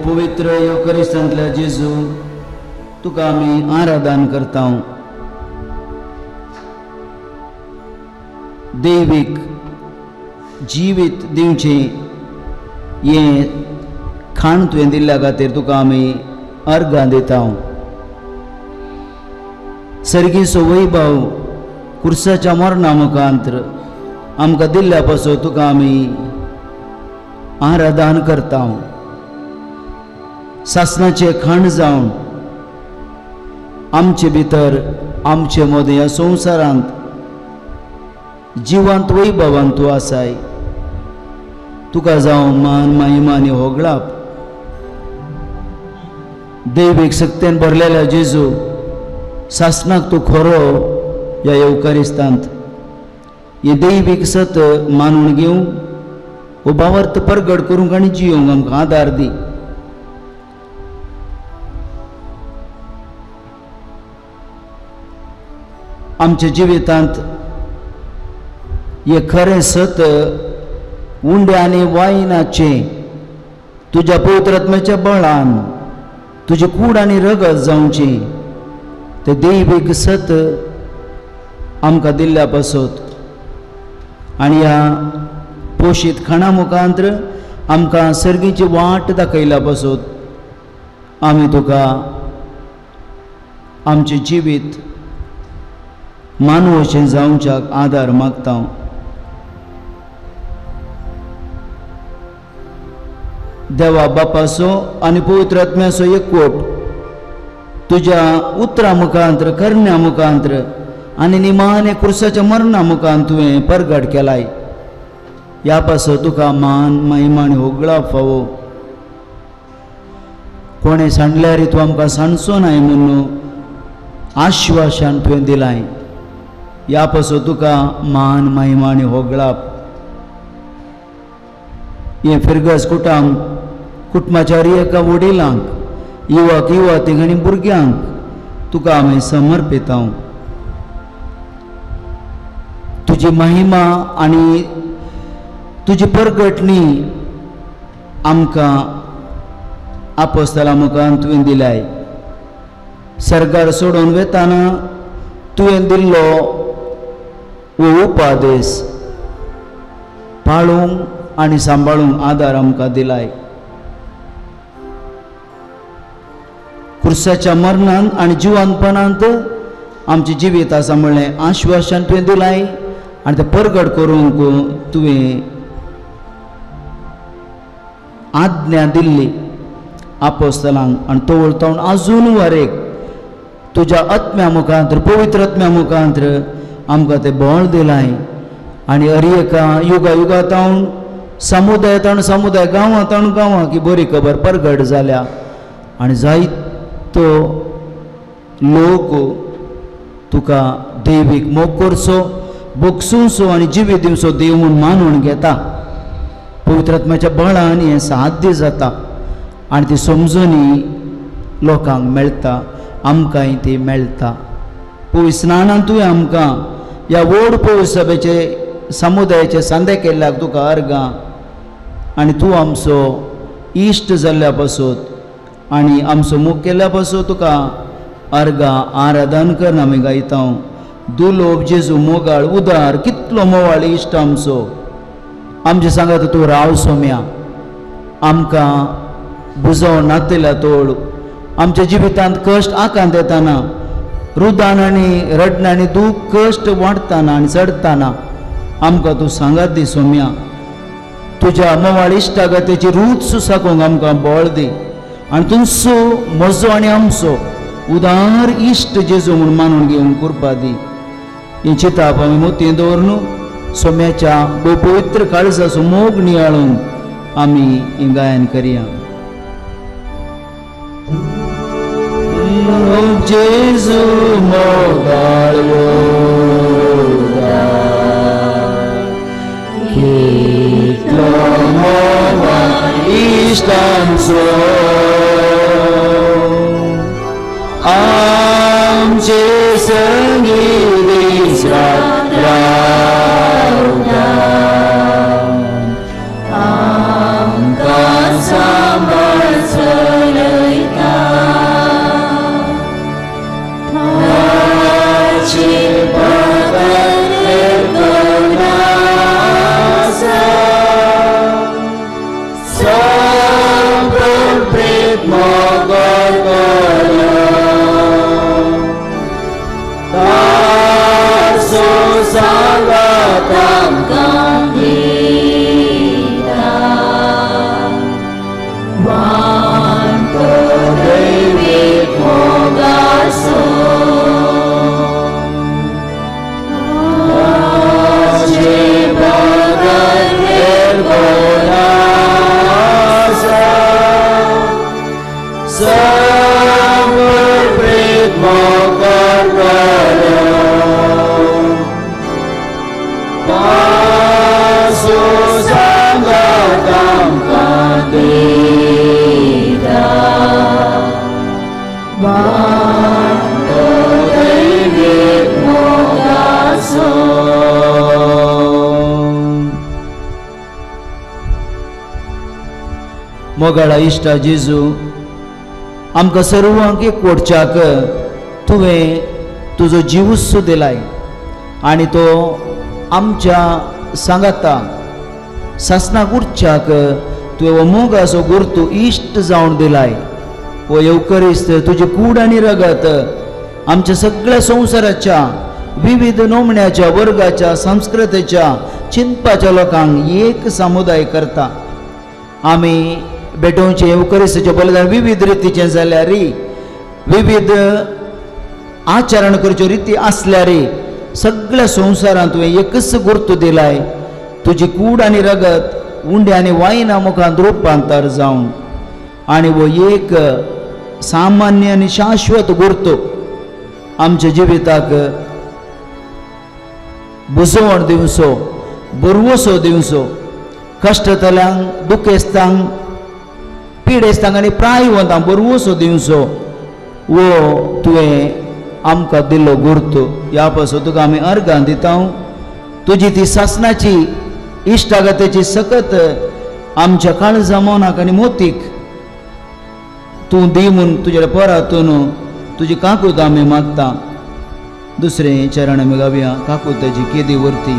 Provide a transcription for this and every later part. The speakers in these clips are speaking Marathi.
पवित्र युकरिस्तांतल्या जेजू तुका आमी आराधन करता. दैवीक जिवीत दिवचे हे खाण तुवें दिल्ल्या खातीर तुका आमी अर्गां दिता. सर्गीचो वैभव कुर्साच्या मरणा मुखांतर आमकां दिल्ल्या पासून तुका आमी आराधन करता. सासणाचे खाण जावन आमचे भितर आमचे मदें ह्या संवसारांत जिवंत वैभवान तूं आसाय. तुका जावं मान महिमानी होगळाप. दैवीक शक्तीन भरलेल्या जेजू सासणाक तूं खरो ह्या युकरिस्तांत हे दैवीक सत मानून घेवंक उबावर्त परगट करूंक आनी जियोंक आमकां आदार दी. आमच्या जिवितांत हे खरें सत उंडे आनी वायनाचे तुज्या पवित्रात्म्याच्या बळान तुजी कूड आनी रगत जावची ते दैवीक सत आमकां दिल्ल्या पासत आनी ह्या पोशीत खाणा मुखांतर आमकां सर्गीची वाट दाखयल्या पासत आमी तुका आमचें जिवीत मानव अशें जावच्याक आदार मागता. देवा बापाचो आनी पवित्र आत्म्याचो एकवट तुज्या उतरा मुखांतर करण्या मुखांतर आनी निमाणे कुर्साच्या मरणा मुखांत तुवें परगट केलाय. ह्या पासत तुका मान महिमा आनी होगळाप फावो. कोणें सांडल्यार तूं आमकां सांडचो नाय म्हणून आश्वासन तुवें दिलाय. ह्या पासत तुका मान महिमा आनी होगळाप. हे फिरगस कुटुंबाच्या एका वडिलांक युवक युवतींक आनी भुरग्यांक तुका आमी समर्पिता. तुजी महिमा आनी तुजी परगटणी आमकां आपोस्तलां मुखार तुवें दिल्याय. सरकार सोडून वेताना तुवें दिल्लो वो उपादेश पाळूंक आनी सांबाळूंक आदार आमकां दिलाय. क्रुसाच्या मरणांत आनी जिवंतपणांत आमचें जिवीत आसा म्हणलें आश्वासन तुवें दिलाय आनी तें परगट करूंक तुवें आज्ञा दिल्ली आपोस्तलांक. आनी तो वळतावन आजून वरेक तुज्या आत्म्या मुखांतर पवित्र आत्म्या मुखांतर आमकां तें बळ दिलाय. आनी हर एका युगा युगांतावन समुदायातावन समुदाय गांवांतावन गांवां की बरी खबर परगट जाल्या. आनी जायतो लोक तुका देवीक मोग करचो बोगसूंचो आनी जिवी दिवचो देव म्हूण मानून घेता. पवित्र आत्म्याच्या बळान हें साध्य जाता आनी ती समजुनी लोकांक मेळटा, आमकांय ती मेळटा. पवित्र स्नानान तुवें आमकां ह्या व्हड पवित्र सभेचे समुदायाचे सांदे केल्ल्याक तुका अर्गां. आनी तूं आमचो इश्ट जाल्ल्या पासून आनी आमचो मोग केल्ल्या पासून तुका अर्गां आराधन करून आमी गायता. दुलोब जेजू मोगाळ उदार कितलो मोवाळ इश्ट आमचो. आमचे सांगात तूं राव सोम्या आमकां बुजोवन नातेल्या तोड आमच्या जिवितांत कश्ट आकांत येताना रुदान आनी रडण आनी दूख कश्ट वाडटाना आनी चडटाना आमकां तूं सांगात दी सोम्या. तुज्या मोवाळ इश्टागतेची रूच सुसाकोंक आमकां बळ दी आनी तुमचो म्हजो आनी आमचो उदार इश्ट जेजू म्हूण मानून घेवंक कृपा दी. ही चिताप आमी मोतयें दवरून सोम्याच्या पवित्र काळजाचो मोग नियाळून आमी ही गायन करया. जेजू मोगाळ कितलो मोगाळ इश्टांचो आमचे संगीत इस्रात रावता आमकां सांबाळ चलयता. ताचे बगर कोण आसा सगळो प्रेम मोगाळ सांगात आमकां दिता. वांटो दैवीक मोगाचो ताचे बगर हेर कोण आसा सगळो प्रेम मोगाळ सांगात आमकां दिता. वांटो दैवीक मोगाचो. मोगाळा इश्टा जेजू आमकां सर्वांक एकवटच्याक तुवें तुजो जीवूच दिलाय आनी तो आमच्या सांगाता सासनाक उरच्याक तुवें हो मोगाचो गुर्तू इश्ट जावन दिलाय. हो येवकरिस्त तुजी कूड आनी रगत आमच्या सगळ्या संवसाराच्या विविध नोमण्याच्या वर्गाच्या संस्कृतीच्या चिंतपाच्या लोकांक एक समुदाय करता. आमी बेटोवचे येवकरिस्ताचें बलिदान विविध रितीचें जाल्यार विविध आचरण करच्यो रिती आसल्यार सगळ्या संवसारांत तुवें एकच गुर्तू दिलाय. तुजी कूड आनी रगत उंड्या आनी वायना मुखांत रुपांतर जावन आनी वो एक सामान्य आनी शाश्वत गुर्तू आमच्या जिविताक बुजवण दिवचो बरवसो दिवचो. कश्टतल्यांक दुखेस्तांक पिडेस्तांनी प्राय वता बरवसो दिवसो वो तुवें आमकां दिल्लो गुर्त ह्या पासून तुका आमी अर्गां दिता तुजी ती सासणाची इश्टागतेची सकत आमच्या काळजा मोनाक आनी मोतीक तूं दी म्हूण तुजे परातून तुजी काकूत आमी मागता. दुसरें चरण आमी गावया काकुताची केदी वरती.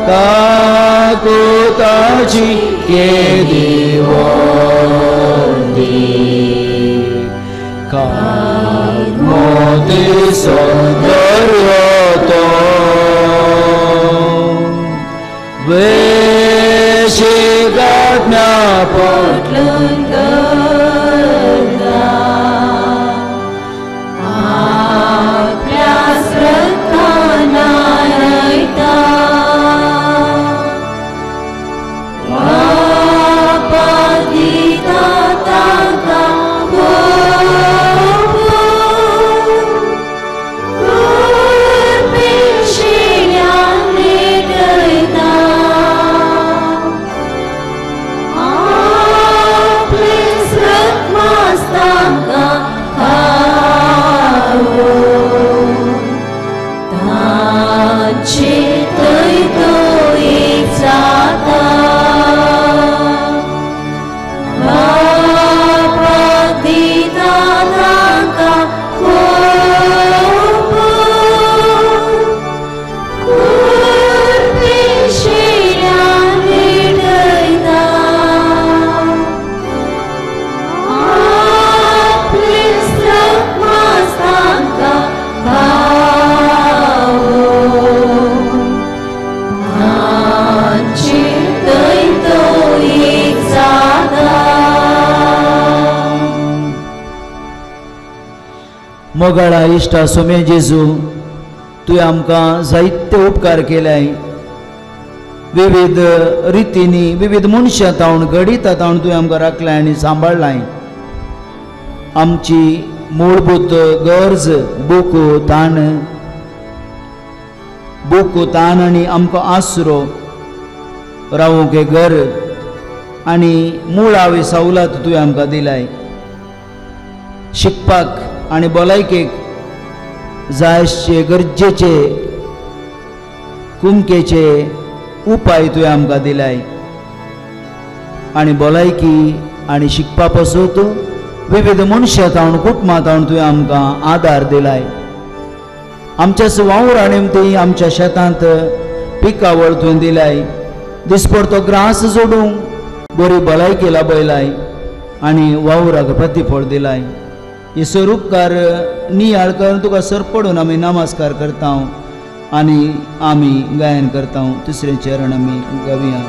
काकुताची केदी वरती मोती सौंदर्यतो वेशिगाज्ञा पोटलून करता आपल्या श्रद्धांना रयता वापदिता ताका मोगाळा इश्टा सोमे जेजू तुवें आमकां जायते उपकार केल्याय विविध रितींनी विविध मनशां तावन गडिता तावन तुवें आमकां राखलाय आनी सांबाळलाय. आमची मूलभूत गरज भूक ताण आनी आमकां आसरो रावूंक घर आनी मुळावी सवलत तुवें आमकां दिलाय. शिकपाक आनी भलायकेक जाय आसचे गरजेचे कुमकेचे उपाय तुवें आमकां दिलाय आनी भलायकी आनी शिकपा पासून विविध मनशां तावन कुटुंबां तावन तुवें आमकां आदार दिलाय. आमच्या वावरा निमती आमच्या शेतांत पिकावळ तुवें दिलाय. दिसपडतो ग्रास जोडूंक बरी भलायकी लाभयलाय आनी वावराक प्रतिफळ दिलाय. हे स्वरूपकार नियाळ करून तुका सरपडून आमी नमस्कार करता आनी आमी गायन करता. तिसरें चरण आमी गावया.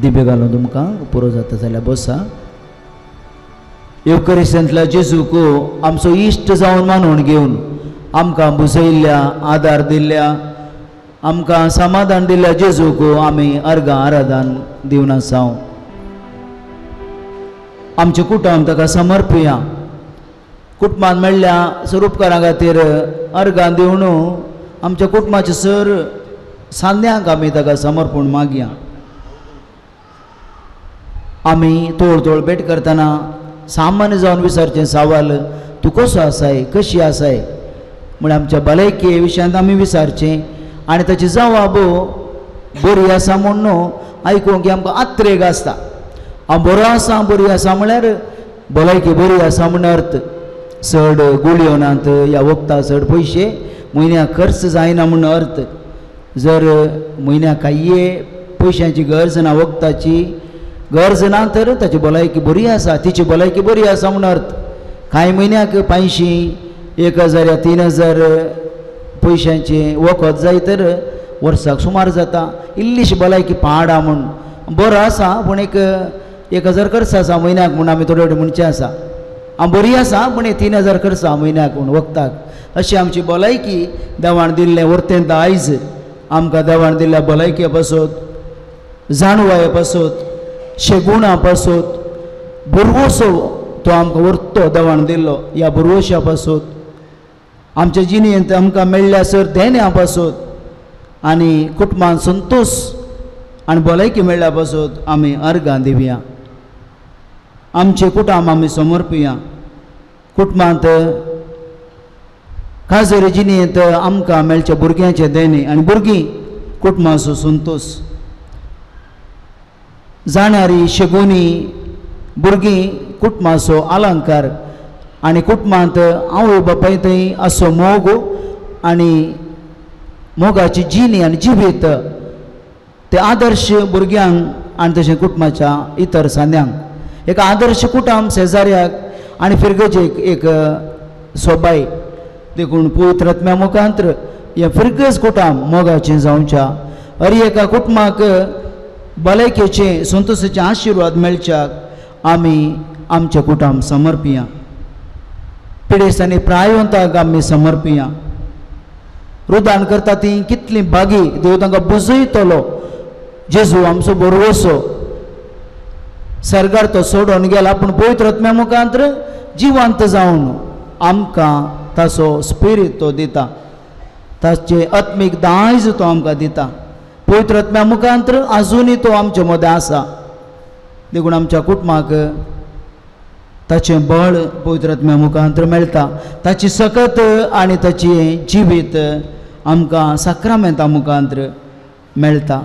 दिबे घालून तुमकां पुरो जाता जाल्यार बसा. येवकरिस्तांतल्या जेजूक आमचो इश्ट जावन मानून घेवन आमकां बुजयल्ल्या आदार दिल्ल्या आमकां समाधान दिल्ल्या जेजूक आमी अर्गां आराधन दिवन आसा. आमचे कुटुंब ताका समर्पया. कुटुंबान मेळ्ळ्या स्वरूपकारा खातीर अर्गां दिवन आमच्या कुटुंबाचे सर सांद्यांक आमी ताका समर्पण मागया. आमी तोळ भेट करतना सामान्य जावन विचारचें सवाल तूं कसो आसाय कशी आसाय म्हण आमच्या भलायके विशयांत आमी विचारचें आनी ताची जबाब बरी आसा म्हूण न्हू आयकूंक आमकां आत्रेक आसता. हांव बरो आसा बरी आसा म्हळ्यार भलायकी बरी आसा म्हण अर्थ. चड गुळयो नात ह्या वखदाक चड पयशे म्हयन्याक खर्च जायना म्हण अर्थ. जर म्हयन्याक कांय पयशांची गरज ना वखदाची गरज ना तर ताची भलायकी बरी आसा तिची भलायकी बरी आसा म्हण अर्थ. कांय म्हयन्याक 500 1000 या 3000 पयशांचे वखद जाय तर वर्साक सुमार जाता. इल्लीशी भलायकी पाडा म्हूण बरो आसा पूण 1000 खर्च आसा म्हयन्याक म्हूण आमी थोडे म्हणचे आसा. हांव बरी आसा पूण 3000 खर्च आसा म्हयन्याक म्हूण वखदाक. अशी आमची भलायकी देवान दिल्लें वर्तेंत आयज आमकां देवान दिल्ल्या भलायके पासत जाणवाये पासत शेगुणा पासत बुरवोसो तो आमकां वर्तो देवान दिल्लो. ह्या बुरवोशा पासत आमच्या जिणेंत आमकां मेळ्ळ्या सर देण्या पासत आनी कुटुंबान संतोश आनी भलायकी मेळ्ळ्या पासत आमी अर्गां दिवया. आमचे कुटुंब आमी समर्पया. कुटुंबांत खाजेर जिणेंत आमकां मेळच्या भुरग्यांचे देणे आनी भुरगीं कुटुंबाचो संतोश जाणारी शेगोनी भुरगीं कुटुंबाचो अलंकार आनी कुटुंबांत आवय बापाय थंय असो मोग आनी मोगाची जिणी आनी जिवीत ते आदर्श भुरग्यांक आनी तशें कुटुंबाच्या इतर सांद्यांक एक आदर्श कुटुंब शेजाऱ्याक आनी फिरगजेक एक सोबाय देखून पवित्र आत्म्या मुखांतर हें फिरगज कुटुंब मोगाचें जावच्या हर एका कुटुंबाक भलायकेचे संतोशाचे आशिर्वाद मेळच्याक आमी आमचें कुटुंब समर्पया. पिडेस्तांनी प्रायवंताक आमी समर्पया. रुदान करता ती कितली बागी देव तांकां बुजयतलो. जेजू आमचो बरवसो सर्गार तो सोडून गेला पूण पवित्र आत्म्या मुखांतर जिवंत जावन आमकां ताचो स्पिरीट तो दिता. ताचे आत्मीक दायज तो आमकां दिता. पवित्र आत्म्या मुखांतर आजुनूय तो आमचे मदें आसा. देखून आमच्या कुटुंबाक ताचें बळ पवित्र आत्म्या मुखांतर मेळटा. ताची सकत आनी ताची जिवीत आमकां साक्रामेंता मुखांतर मेळटा.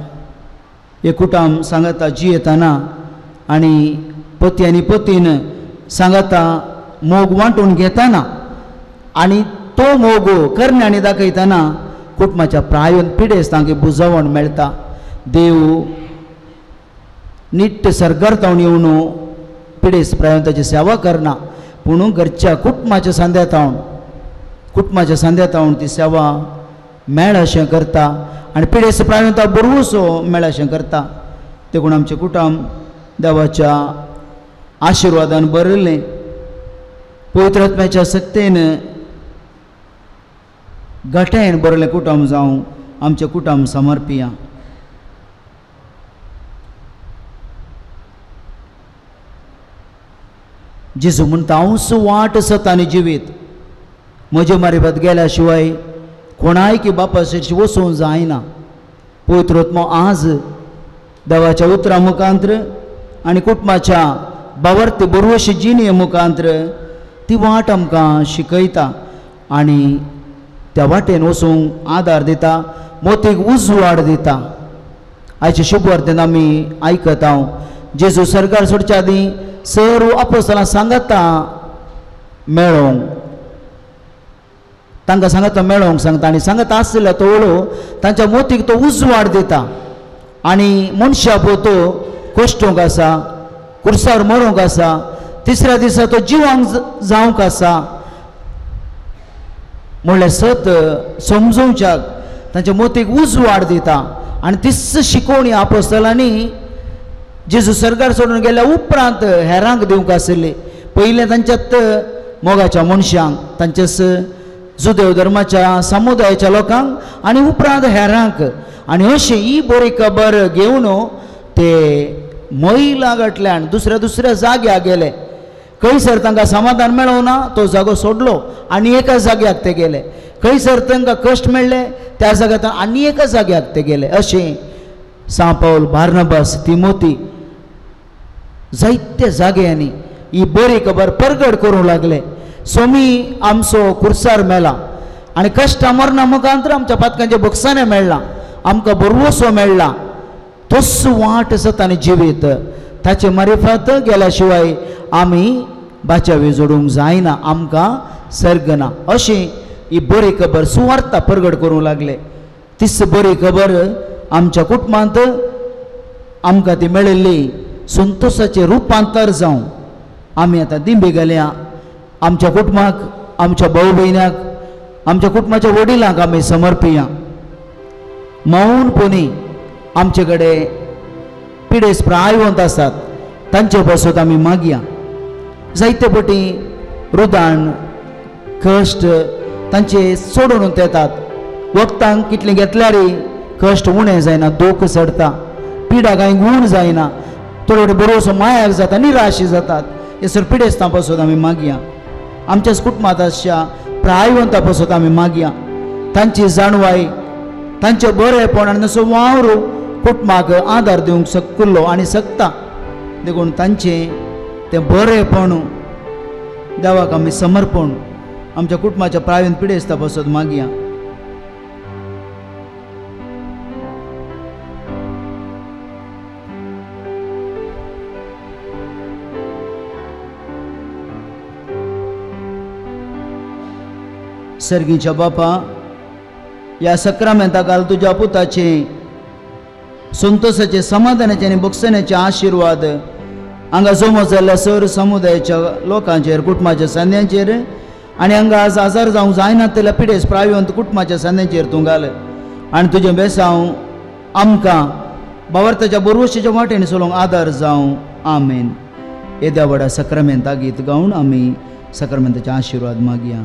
हे कुटुंब सांगता जियेतना आनी पती आनी पतीन सांगता मोग वांटून घेतना आनी तो मोग करण्यांनी दाखयतना कुटुंबाच्या प्रायन पिडेस तांकां बुजवण मेळटा. देव निट्ट सर्गार्तावन येवन पिडेस प्रायंताची सेवा करना पूण घरच्या कुटुंबाच्या सांद्यातावन ती सेवा मेळ अशें करता आनी पिडेस प्रायंता बरोवसो मेळ अशें करता. देखून आमचें कुटुंब देवाच्या आशिर्वादान भरिल्लें पवित्र आत्म्याच्या सक्तेन घट्यान बरयलें कुटुंब जावं आमचें कुटुंब समर्पया. जेजू म्हणटा हांवच वाट सत आनी जिवीत. म्हजे मार्फत गेल्या शिवाय कोणाय की बापायची वचूंक जायना. पवित्र आत्मो आज देवाच्या उतरां मुखांतर आनी कुटुंबाच्या बावर्ती बरवशी जिणे मुखांतर ती वाट आमकां शिकयता आनी त्या वाटेन वचूंक आदार दिता. मोतीक उजवाड दिता. आयचे शुभ वार्तेन आमी आयकता जेजू सरकार सोडच्या आदीं सर्व अपोस्तलां सांगता मेळोंक तांकां सांगता मेळोंक सांगता आनी सांगता आसलेल्या तो वळो तांच्या मोतीक तो उजवाड दिता आनी मनशा पोतो कोश्टूंक आसा कुर्सार मरूंक आसा तिसऱ्या दिसा तो जिवांक जावंक आसा म्हणल्यार सत समजोवच्याक तांच्या मोतीक उजवाड दिता. आनी तिस्स शिकोवणी आपोस्तलांनी जेजू सरकार सोडून गेल्या उपरांत हेरांक दिवंक आशिल्ली. पयलें तांच्यात मोगाच्या मनशांक तांचेस जुदेव धर्माच्या समुदायाच्या लोकांक आनी उपरांत हेरांक. आनी अशी ही बरी खबर घेवन ते मैला गटल्यान दुसऱ्या दुसऱ्या जाग्याक गेले. खंयसर तांकां समाधान मेळों ना तो जागो सोडलो आनी एका जाग्याक ते गेले. खंयसर तांकां कश्ट मेळ्ळे त्या जाग्यार आनी एका जाग्याक ते गेले. अशें सा पावल, बार्नबास, तिमोथी जायत्या जाग्यांनी ही बरी खबर परगट करूंक लागले. सोमी आमचो कुर्सार मेला आनी कश्टां मरणा मुखांतर आमच्या पातकांचे बक्षाने मेळ्ळां, आमकां बरवसो मेळ्ळा. तस वाट सतानी जिवीत ताचे मारिफत गेल्या शिवाय आमी बाच्यावी जोडूंक जायना, आमकां सर्ग ना. अशी ही बरी खबर सुवार्ता परगट करूंक लागले. तीच बरी खबर आमच्या कुटुंबांत आमकां ती मेळिल्ली संतोशाचें रुपांतर जावं आमी आतां दिंबे गेल्या. आमच्या कुटुंबाक, आमच्या भाऊ भयणाक, आमच्या कुटुंबाच्या वडिलांक आमी समर्पिया. मौनपणी आमचे कडेन पिडेस प्रायवंत आसात तांचे पासून आमी मागया. जायते फावटी रुदाण कश्ट तांचे सोडून येतात. वखदांक कितलें घेतल्यारय कश्ट उणें जायना, दूख चडटा, पिडा कांय गूण जायना, थोडे थोडे बरोवसो मायाक जाता, निराशी जातात. हे सर पिडेस्तां पासून आमी मागया. आमच्याच कुटुंबांत आसच्या प्रायवंता पासून आमी मागया. तांची जाणवाय, तांचे बरेपण आनी तसो वावर कुटुंबाक आदार दिवंक शकलो आनी शकता. देखून तांचे तें बरेपण देवाक आमी समर्पण आमच्या कुटुंबाच्या प्रायवंत पिडेस्ता पासून मागया. सर्गीच्या बापा, ह्या सक्रामेंताक घाल तुज्या पुताचे संतोशाचे, समाधानाचे आनी बक्षण्याचे आशिर्वाद हांगा जमो जाल्ल्या सर समुदायाच्या लोकांचेर, कुटुंबाच्या सांद्यांचेर आनी हांगा आज आजार जावंक जायना तेल्या पिडेस प्रायवंत कुटुंबाच्या सांद्यांचेर तूं घाल. आनी तुजें बेसांव आमकां भावार्थाच्या बरवशेच्या वाटेन चलोवंक आदार जावं. आमेन. येद्या व्हडा सक्रामेंता गीत गावन आमी सक्रामेंताचे आशिर्वाद मागया.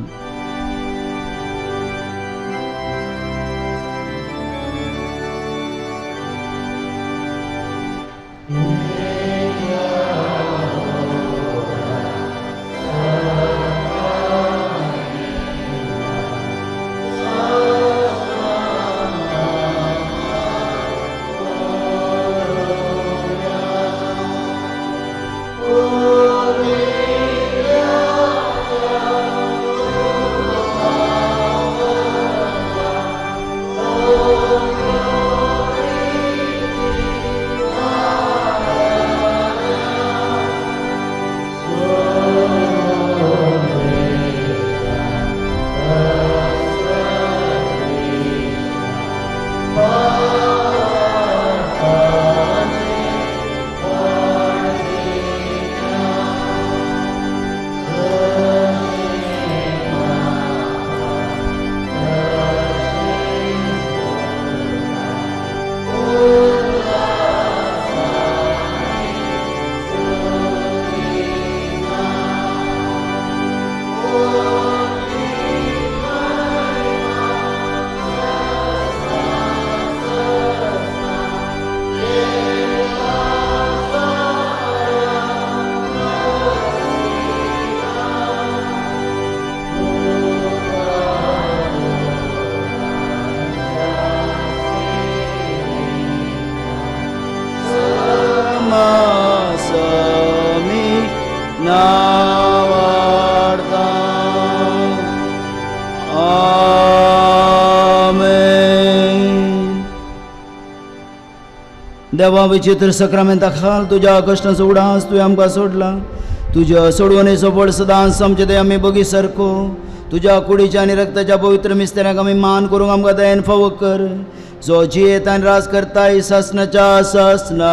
देवा विचित्र सक्रामेंता खाल तुझ्या कष्टाचो उडास तुवें आमकां सोडला. तुज्या सोडवणेचो फळ सदांच आमचे दय आमी बगी सारको. तुज्या कुडीच्या आनी रक्ताच्या पवित्र मिस्तेराक आमी मान करूंक आमकां दयेन फावो कर. जो जियेत आनी राज करताय सासनाच्या सासना.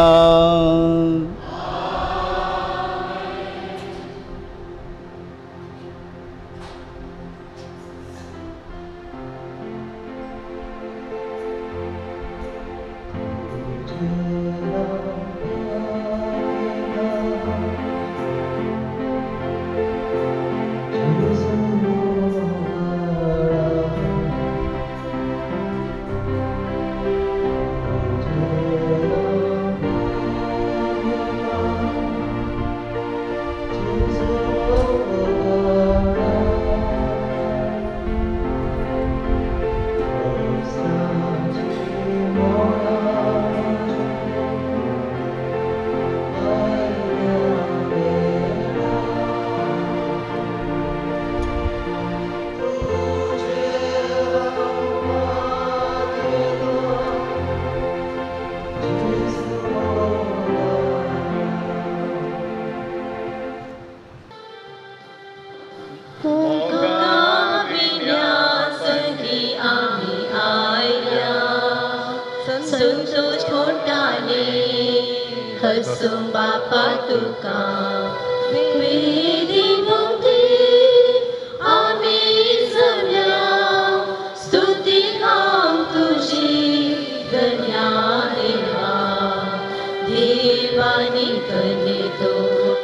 संतोष खोटाने हसून बापा तुका वेदी भोवती आम्ही जमल्या स्तुती गाम तुझी धन्या देवा देवानी करणे तो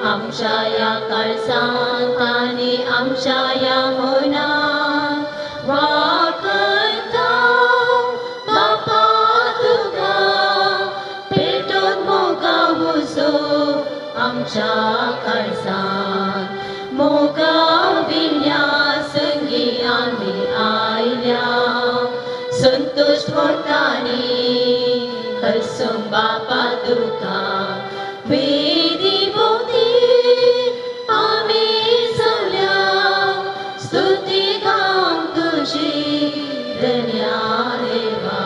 आमच्या या काळजात आणि आमच्या या मनात वाकता बापा तुका पेटोन मोगा हुजो आमच्या काळजात मोगा विण्या संगी आम्ही आयल्या संतोष मोठाने हसून बापा तुका वेदी भोवती आम्ही जमल्या स्तुती गाम तुझी धन्या देवा.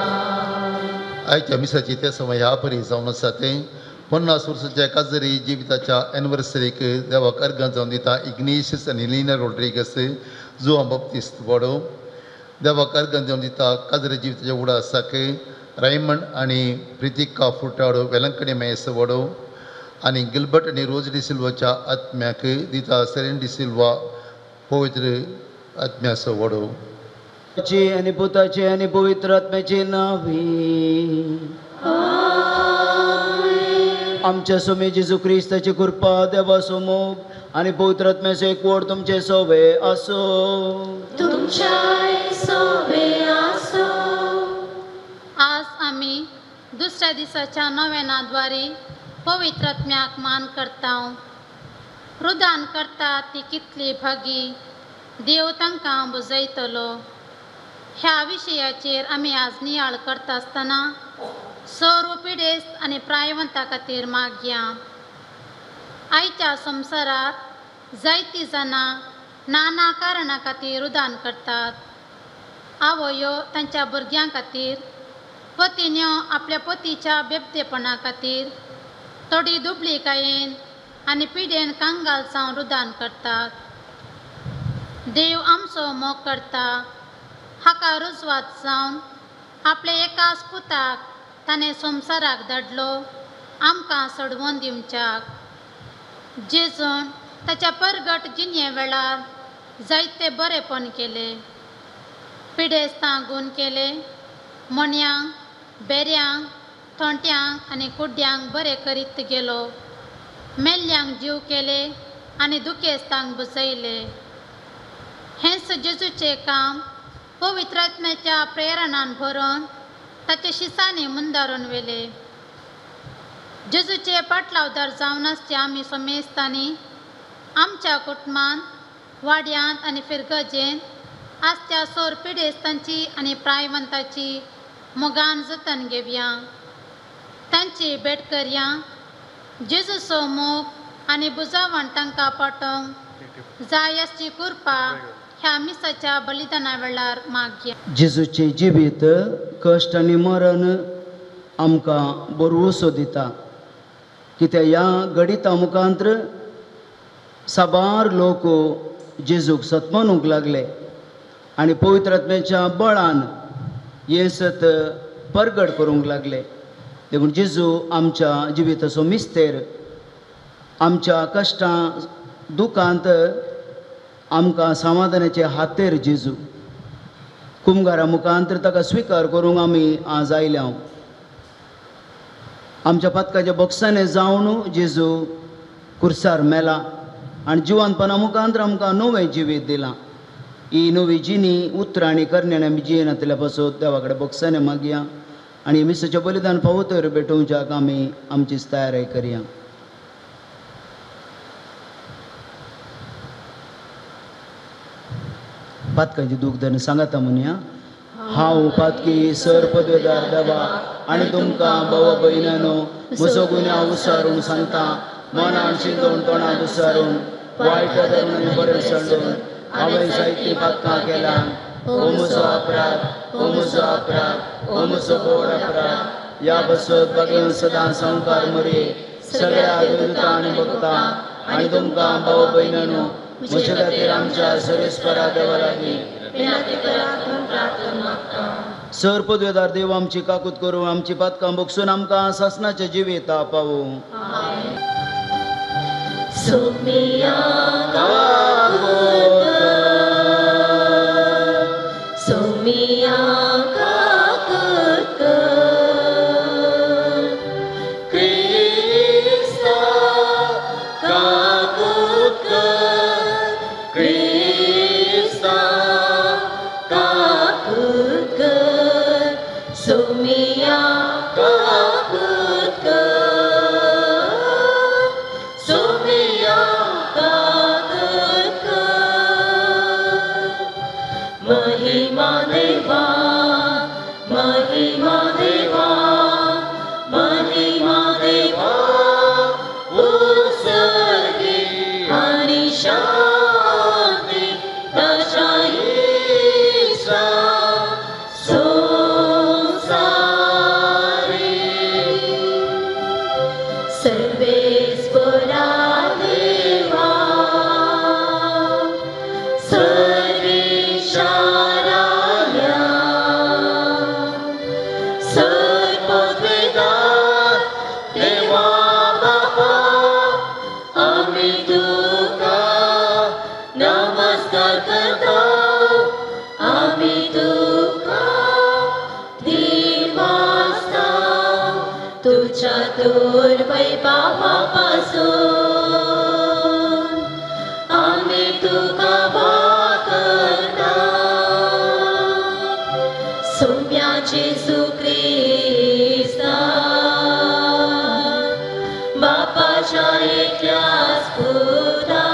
आयच्या मिसाची ते समय ह्या परी जावन आसा तें 50 वर्साच्या काजरी जिविताच्या एनिवर्सरीक देवाक अर्गां जावन दिता इग्नेशियस आनी लिना रोड्रिगस जुआन बाप्तिस्त वडो. देवाक अर्गां जावन दिता काजरी जिविताच्या उडा आसाक रायमंड आनी प्रितिका फुटाडो वेलंकणी मेस वडो. आनी गिल्बर्ट आनी रोज डी सिल्वाच्या आत्म्याक दिता सेरेन डी सिल्वा पवित्र आत्म्याचो वडो. आणि पुताचे आणि पवित्र आत्म्याचे नावी आमच्या स्वामी जेजू ख्रिस्ताची कृपा देवाचो मोग आणि पवित्र आत्म्याचो एकवट तुमचे सोबे असो. तुमच्या सोबे असो. आज आम्ही दुसऱ्या दिसाच्या नव्यानाद्वारे पवित्र आत्म्याक मान करता. रुदान करता ती कितली भागी देव तांकां बुजयतलो. ह्या विशयाचेर आमी आज नियाळ करता आसतना सर्व पिडेस्त आनी प्रायवंतां खातीर मागया. आयच्या संवसारात जायतीं जाणां नाना कारणां खातीर रुदान करतात. आवयो तांच्या भुरग्यां खातीर, पत्न्यो आपल्या पतीच्या बेबतेपणा खातीर, थोडी दुबळीकायेन आनी पिडेन कांगाल जावन रुदान करतात. देव आमचो मोग करता. हाका रुजवात जावन आपल्या एकाच पुताक ताणें संवसाराक धाडलो आमकां सोडवून दिवच्याक. जेजून ताच्या परगट जिणे वेळार जायते बरेपण केले. पिडेस्तांक गूण केले. मण्यांक, बेऱ्यांक, थोंट्यांक आनी कुड्ड्यांक बरें करीत गेलो. मेल्ल्यांक जीव केले आनी दुखेस्तांक बुजयले. हेंच जेजूचें काम पवित्र आत्म्याच्या प्रेरणान भरून ताचे शिसांनी मुंदारून वेले. जेजूचे पाटलावदार जावन आसचे आमी समेस्तांनी आमच्या कुटुंबांत, वाड्यांत आनी फिरगजेन आसच्या सोर पिडेस्तांची आनी प्रायवंताची मोगान जतन घेवया. तांची भेट करया. जेजूचो मोग आनी बुजावण तांकां पावोवंक जाय अशी कृपा ह्या मिसाच्या बलिदाना वेळार मागया. जेजूचे जिवीत, कश्ट आनी मरण आमकां बरवसो दिता. कित्याक ह्या गडिता मुखांत्र साबार लोक जेजूक सतमनूंक लागले आनी पवित्र आत्म्याच्या बळान येसत परगट करूंक लागले. देखून जेजू आमच्या जिविताचो मिस्तेर, आमच्या कश्टां दुखांत आमकां समाधानाचे हातेर जेजू. कुंभारा मुखांत्र ताका स्विकार करूंक आमी आज आयल्या. आमच्या पथकाच्या बॉक्सांनी जावन जेजू कुर्सार मेला आनी जिवंतपणा मुखांत्र आमकां नवें जिवीत दिलां. ही नवी जिणी उतरां आनी करण्यान आमी जियेनातल्या पासून देवा कडेन बॉक्सांनी मागया आनी मिसाचें बलिदान फावो भेटोवच्याक आमी आमचीच तयारी करया. पातकाची दुखधन सांगाता म्हणया. हांव पातकी सर पदवेदार देवा आनी तुमकां भाव भयणानो म्हजो गुन्यांव उसारून सांगता. मनान शिंदोवन तोंडांत उसारून वायट धर्मांनी बरें सांडून हांवें जायतीं पातकां केल्यां. हो म्हजो अपराध, हो म्हजो अपराध, हो म्हजो गोड अपराध. ह्या बसत बगेन सदां संवकार मरे सगळ्या देवतां आनी भक्तां आनी तुमकां भाव भयणानो म्हजे खातीर आमच्या सर्वेस्परा देवा लागीं विनंती करात म्हूण प्रार्थना मागता. सर पदवेदार देव आमची काकूत करू, आमची पातकां बगसून आमकां सासणाचे जिवेता पावो. सोमिया काकूत सोमिया काकूत क्रिस्ता काकूत क्रिस्ता काकूत सोमिया काकूत सोमिया काकूत महिमा देवा महिमा देवा महिमा देवा उत्सर्गी आणि शांती दशाईसा संसारी सर्वेश्वरा देवा सर्वेशाराया सर्ववेदार देवा बापा आम्ही तुका नमस्कार करतो आम्ही तुका दिवासा तुझ्या दुर्वै बापापासून आम्ही तुका वाकरता सौम्याचे सुख्रिस्ता बापाच्या एकल्याच पुता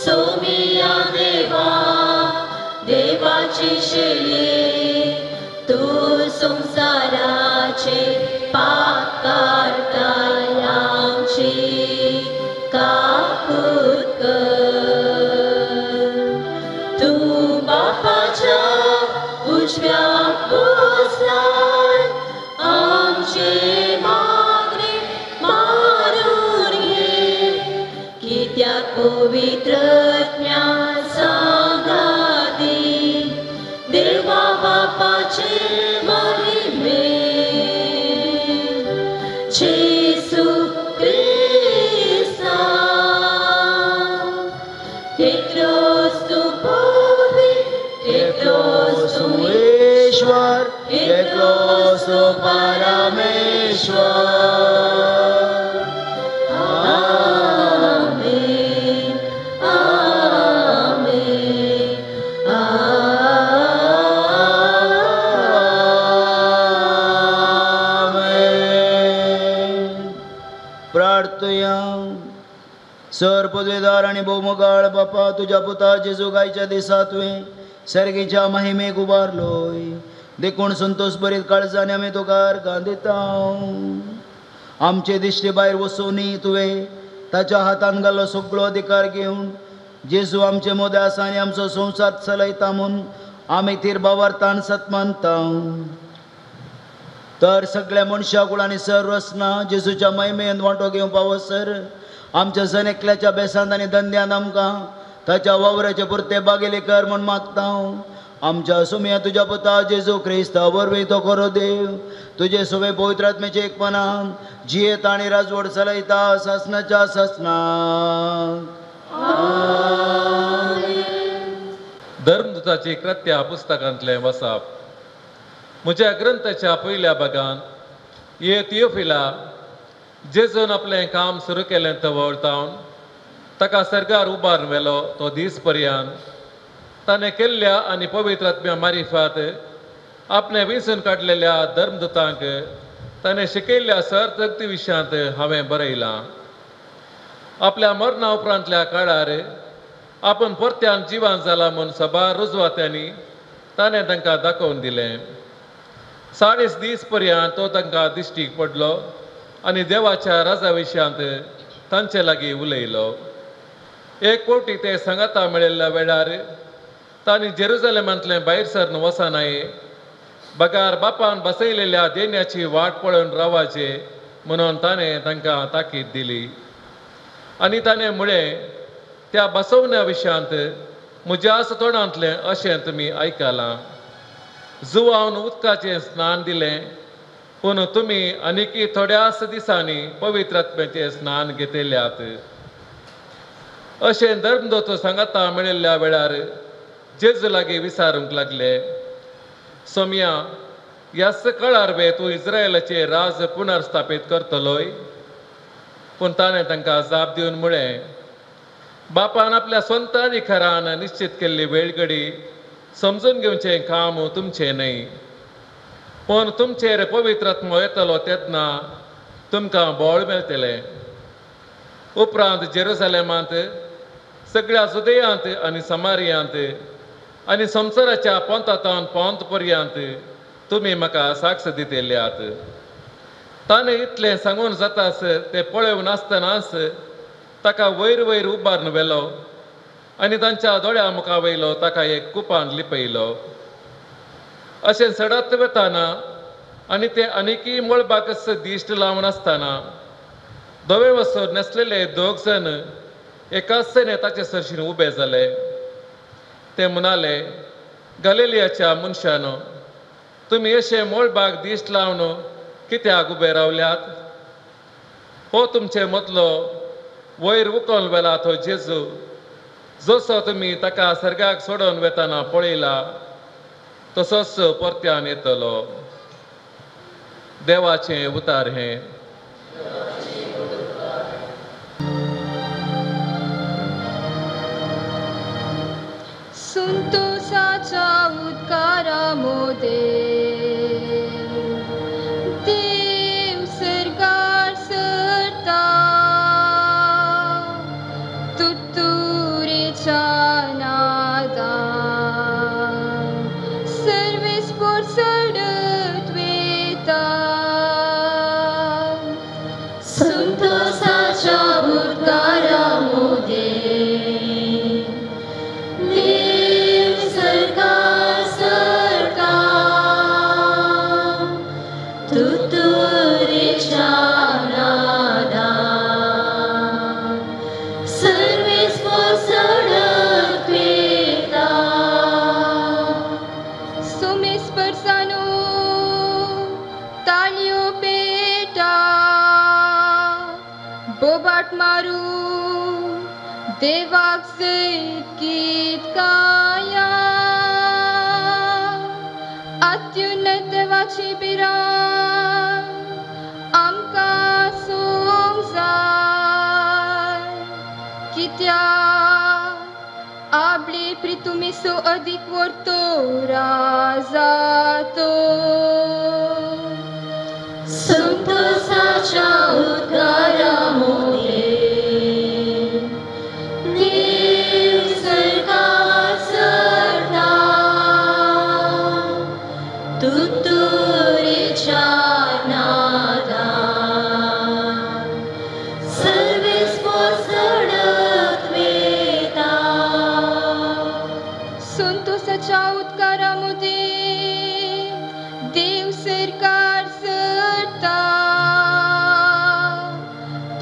सोमिया देवा देवाची शेली तू संसाराचे पाप करताय आमची काकूत कर तू बापाच्या उजव्या बसलाय आमचे मागणे मारून घे कित्याक पवित्र सांगाती देवा बापाचे महिमे जेसू ख्रिस्ता एकलोच तू पवित्र एकलोच तू ईश्वर एकलोच तो परमेश्वर. आमेन आमेन आमेन. प्रार्थया. सर पदवेदार आणि बहुमगाळ बापा तुझ्या पुता जेजू गायच्या दिसा तुवें सर्गीच्या महिमेक उबारलोय देखून संतोष बरीत काळजाने आमी तुका अर्घां दिता. आमचे दिश्टी भायर वचोवनी तुवें ताच्या हातान घाल्लो सगळो अधिकार घेवन जेजू आमचे मोदे आसा आनी आमचो संसार चलयता म्हूण आमी तीर भावार्थान सत्मानता. तर सगळ्या मनशा कुळांनी सर रचना जेजूच्या महिमेन वांटो घेवंक पावसर आमच्या सन एकल्याच्या बेसांत आनी धंद्यान आमकां ताच्या वावराचे पुरते बागेले कर म्हूण मागता. आमच्या सुमया तुज्या पुता जेजू क्रिस्ता वरवीं तो खरो देव तुजे सुवे पवित्र आत्म्याचे एकपणान जियेत आनी राजवट चलयता सासणाच्या सासणाक. धर्मदूताची कृत्या पुस्तकांतलें वचप. म्हज्या ग्रंथाच्या पयल्या भागांत ये थियोफिला जेजून आपलें काम सुरू केलें तो वळतावन ताका सर्गार उबारून व्हेलो तो दीस पर्यंत ताणें केल्ल्या आनी पवित्र आत्म्या मारिफात आपणे विंसून काडलेल्या धर्मदूतांक ताणें शिकयल्ल्या सर्तक्ती विशयांत हांवें बरयलां. आपल्या मरणा उपरांतल्या काळार आपूण परत्यान जिवान जाला म्हूण सभा रुजवात्यांनी ताणें तांकां दाखोवन दिलें. 40 दीस पर्यंत तो तांकां दिश्टीक पडलो आनी देवाच्या राजा विशयांत तांचे लागीं उलयलो. एक फावटी ते सांगाता मेळिल्ल्या वेळार तांणी जेरुसलेमांतले भायर सरन वचनाये बगार बापान बसयलेल्या देण्याची वाट पळोवन रावाचे म्हणून ताणें तांकां ताकीद दिली. आनी ताणें म्हळें त्या बसवण्या विशयांत म्हज्या तोंडांतलें अशें तुमी आयकलां. जुवावन उदकाचें स्नान दिलें, पूण तुमी आनीक थोड्याच दिसांनी पवित्र आत्म्याचें स्नान घेतिल्ल्यात. अशें धर्मदूत सांगाता मेळिल्ल्या वेळार जेजू लागीं विचारूंक लागले, सोम्या, ह्याच काळार वे तूं इस्रायलाचे राज पुनर्स्थापीत करतलोय? पूण ताणें तांकां जाप दिवन म्हळें, बापान आपल्या स्वंत अधिकारान निश्चित केल्ली वेळगडी समजून घेवचें काम तुमचें न्हय, पूण तुमचेर पवित्र आत्मो येतलो तेन्ना तुमकां बळ मेळटलें. उपरांत जेरुसलेमांत, सगळ्या जुदेयांत आनी समारियांत आनी संवसाराच्या पंथांतान पंथ पर्यंत तुमी म्हाका साक्ष दितेल्यात. ताणें इतलें सांगून जाताच ते पळयव नासतनाच ताका वयर वयर उबारून व्हेलो आनी तांच्या दोळ्या मुखा वयलो ताका एक कुपान लिपयलो. अशें सडत वताना आनी ते आनीकय मळबाकच दिश्ट लावन आसतना धवे वस्त्र न्हेसलेले 2 जण एकाच ताचे सरशीन उबे जाले. ते म्हणाले, गलिलियाच्या मनशानो, तुमी अशें मळबाक दिश्ट लावन कित्याक उबे रावल्यात? हो तुमचे मदलो वयर उखलून व्हेला तो जेजू, जसो तुमी ताका सर्गाक सोडून वेताना पळयला तसोच परत्यान येतलो. देवाचें उतार हें. संतोषाच्या उद्गारामध्ये देव सरकार सरता, तुतुरेच्या नादान सर्वेस्पर सडत वेता. संतोषाच्या उद्गारामध्ये बोबाट मारू देवाक सैत गीत गाया. अत्युन्नत देवाची बिरां आमकां सोंग जाय, कित्याक आपले प्रितुमेचो अदीक वर्तो राजातो. संतोषाच्या उद्गारामध्ये देव सरकार सरता, तुतुरेच्या नादान सर्वेस्पर सडत वेता. संतोषाच्या उद्गारामध्ये देव सरकार सरता,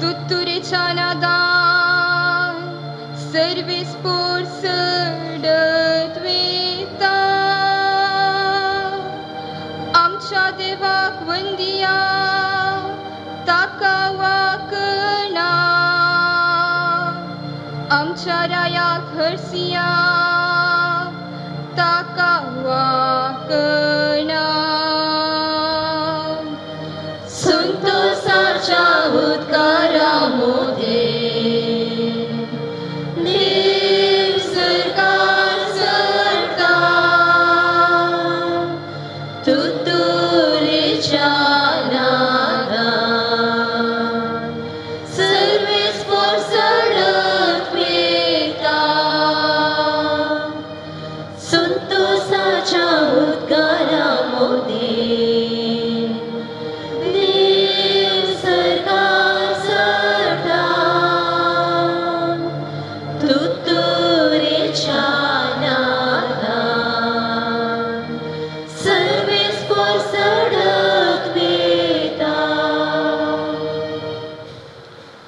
तुतुरेच्या नादान सर्वेस्पर सडत वेता. आमच्या देवाक वंदिया, ताका वाकणा. आमच्या रायाक हरसिया, ताका वाकणा. संतोषाच्या उद्गारामध्ये देव सरकार सरता, तुतुरेच्या नादान सर्वेस्पर सडत वेता. संतोषाच्या उद्गारामध्ये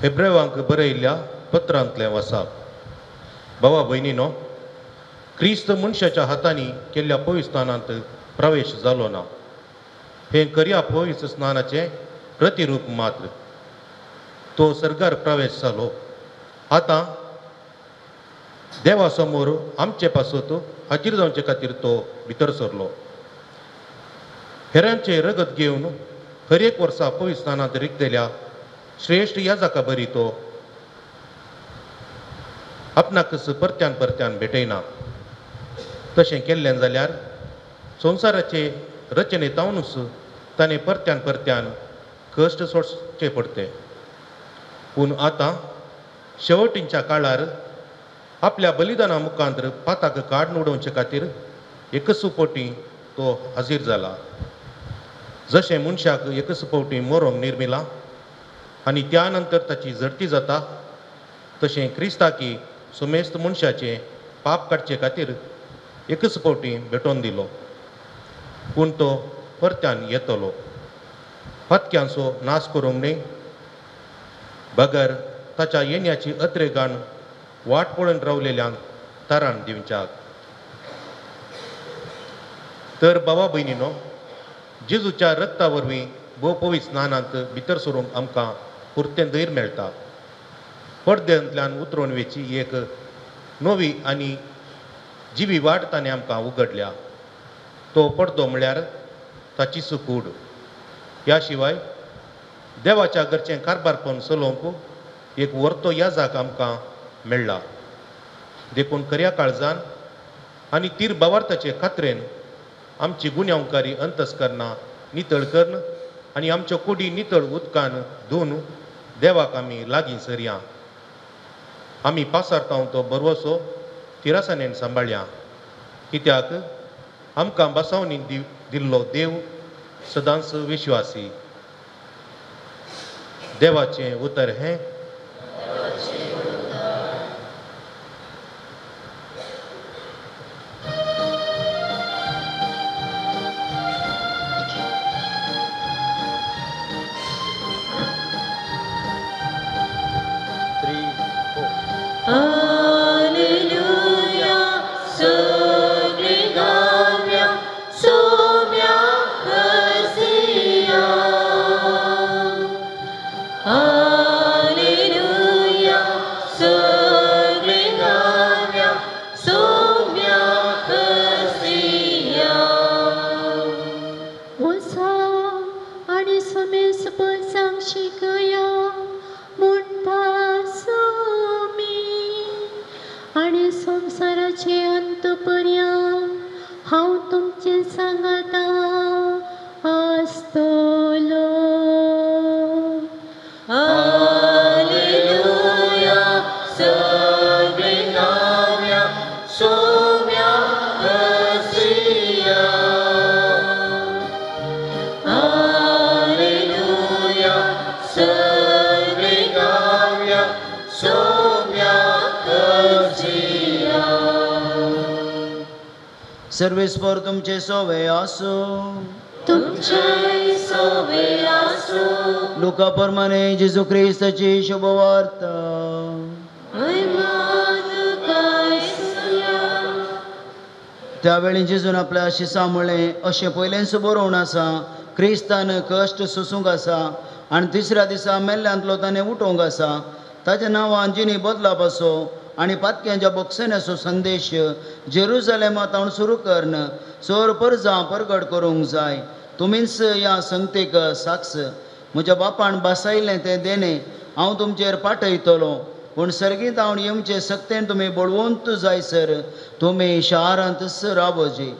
हेब्रेवांक बरयल्ल्या पत्रांतलें वाचप. भावा भयणीनो, क्रिस्त मनशाच्या हातांनी केल्ल्या पवित्रांत प्रवेश जालो ना. हे करया पवित्र स्नानाचे प्रतिरूप मात्र. तो सर्गार प्रवेश जालो. आता देवा समोर आमचे पासत हाजीर जावचे खातीर तो भितर सरलो. हेरांचे रगत घेवन हर एक वर्सा पवित्र स्नानांत रिकतेल्या श्रेष्ठ याजका बरी तो आपणाकच परत्यान परत्यान भेटयना. तशें केल्लें जाल्यार संवसाराचे रचनेतावनूच ताणें परत्यान परत्यान कश्ट सोडचे पडटे. पूण आतां शेवटींच्या काळार आपल्या बलिदाना मुखांतर पाताक काडून उडोवचे खातीर एकच फावटी तो हाजीर जाला. जशें मनशाक एकच फावटी मरोंक निर्मिला आनी त्या नंतर ताची झडटी जाता, तशें क्रिस्ताकी सुमेस्त मनशाचे पाप काडचे खातीर एकच फावटी भेटोवन दिलो. पूण तो परत्यान येतलो. फातक्यांचो नाश करूंक न्ही, बगर ताच्या येण्याची अत्रेगाण वाट पळोवन रावलेल्यांक तारण दिवच्याक. तर भावा भयणीनो, जेजूच्या रक्ता वरवीं भोव पवित्र स्नानांत भितर सरूंक आमकां पुरतें धैर्य मेळटा. पडद्यांतल्यान उतरोवन वेची एक नवी आनी जिवी वाट ताणें आमकां उगडल्या. तो पडदो म्हळ्यार ताची सुकूड. ह्या शिवाय देवाच्या घरचें कारभारपण चलोवंक एक वर्तो याजक आमकां मेळ्ळा. देखून खऱ्या काळजान आनी तीर भावार्थाचे खात्रेन आमची गुन्यांवकारी अंतस्करणां नितळ करन आनी आमच्यो कुडी नितळ उदकान धुवन देवाक आमी लागीं सरया. आमी पासारताव तो बरवसो तिरासानेन सांबाळया, कित्याक आमकां बसावनी दिल्लो देव सदांच विश्वासी. देवाचें उतर हें Alleluia, Sogregavia, Somia, Persia. Alleluia, Sogregavia, Somia, Persia. वसा आणि समेस पसांग शिकया म्हणटा सोमी आणि संसाराचे अंत पर्यंत हांव तुमचे सांगता आसतलो. Alleluia, Sogregavia, Somia, Persia. Alleluia, Sogregavia, Somia, Persia. सर्वेस्वर तुमचे सोवे आसो. तुमचे सोवे आसो. लुका प्रमाणे जेजू ख्रिस्ताची शुभवार्ता. त्यावेळी जेजून आपल्या शिसा म्हणलें, अशें पयलेंच बरोवन आसा, क्रिस्तान कश्ट सोसूंक आसा आनी तिसऱ्या दिसा मेल्ल्यांतलो ताणें उठोवंक आसा. ताच्या नांवान जिणी बदलाप आसो आनी पातक्यांच्या बक्षण्याचो संदेश जेरुसलेमांत सुरू करन चोर परजां परगट करूंक जाय. तुमीच ह्या संगतेक साक्ष. म्हज्या बापान बासायिल्लें तें देणें हांव तुमचेर पाठयतलो. पूण सर्गीत हांव येवचे सक्तेन तुमी बळवंत जायसर तुमी शारांतच रावचे.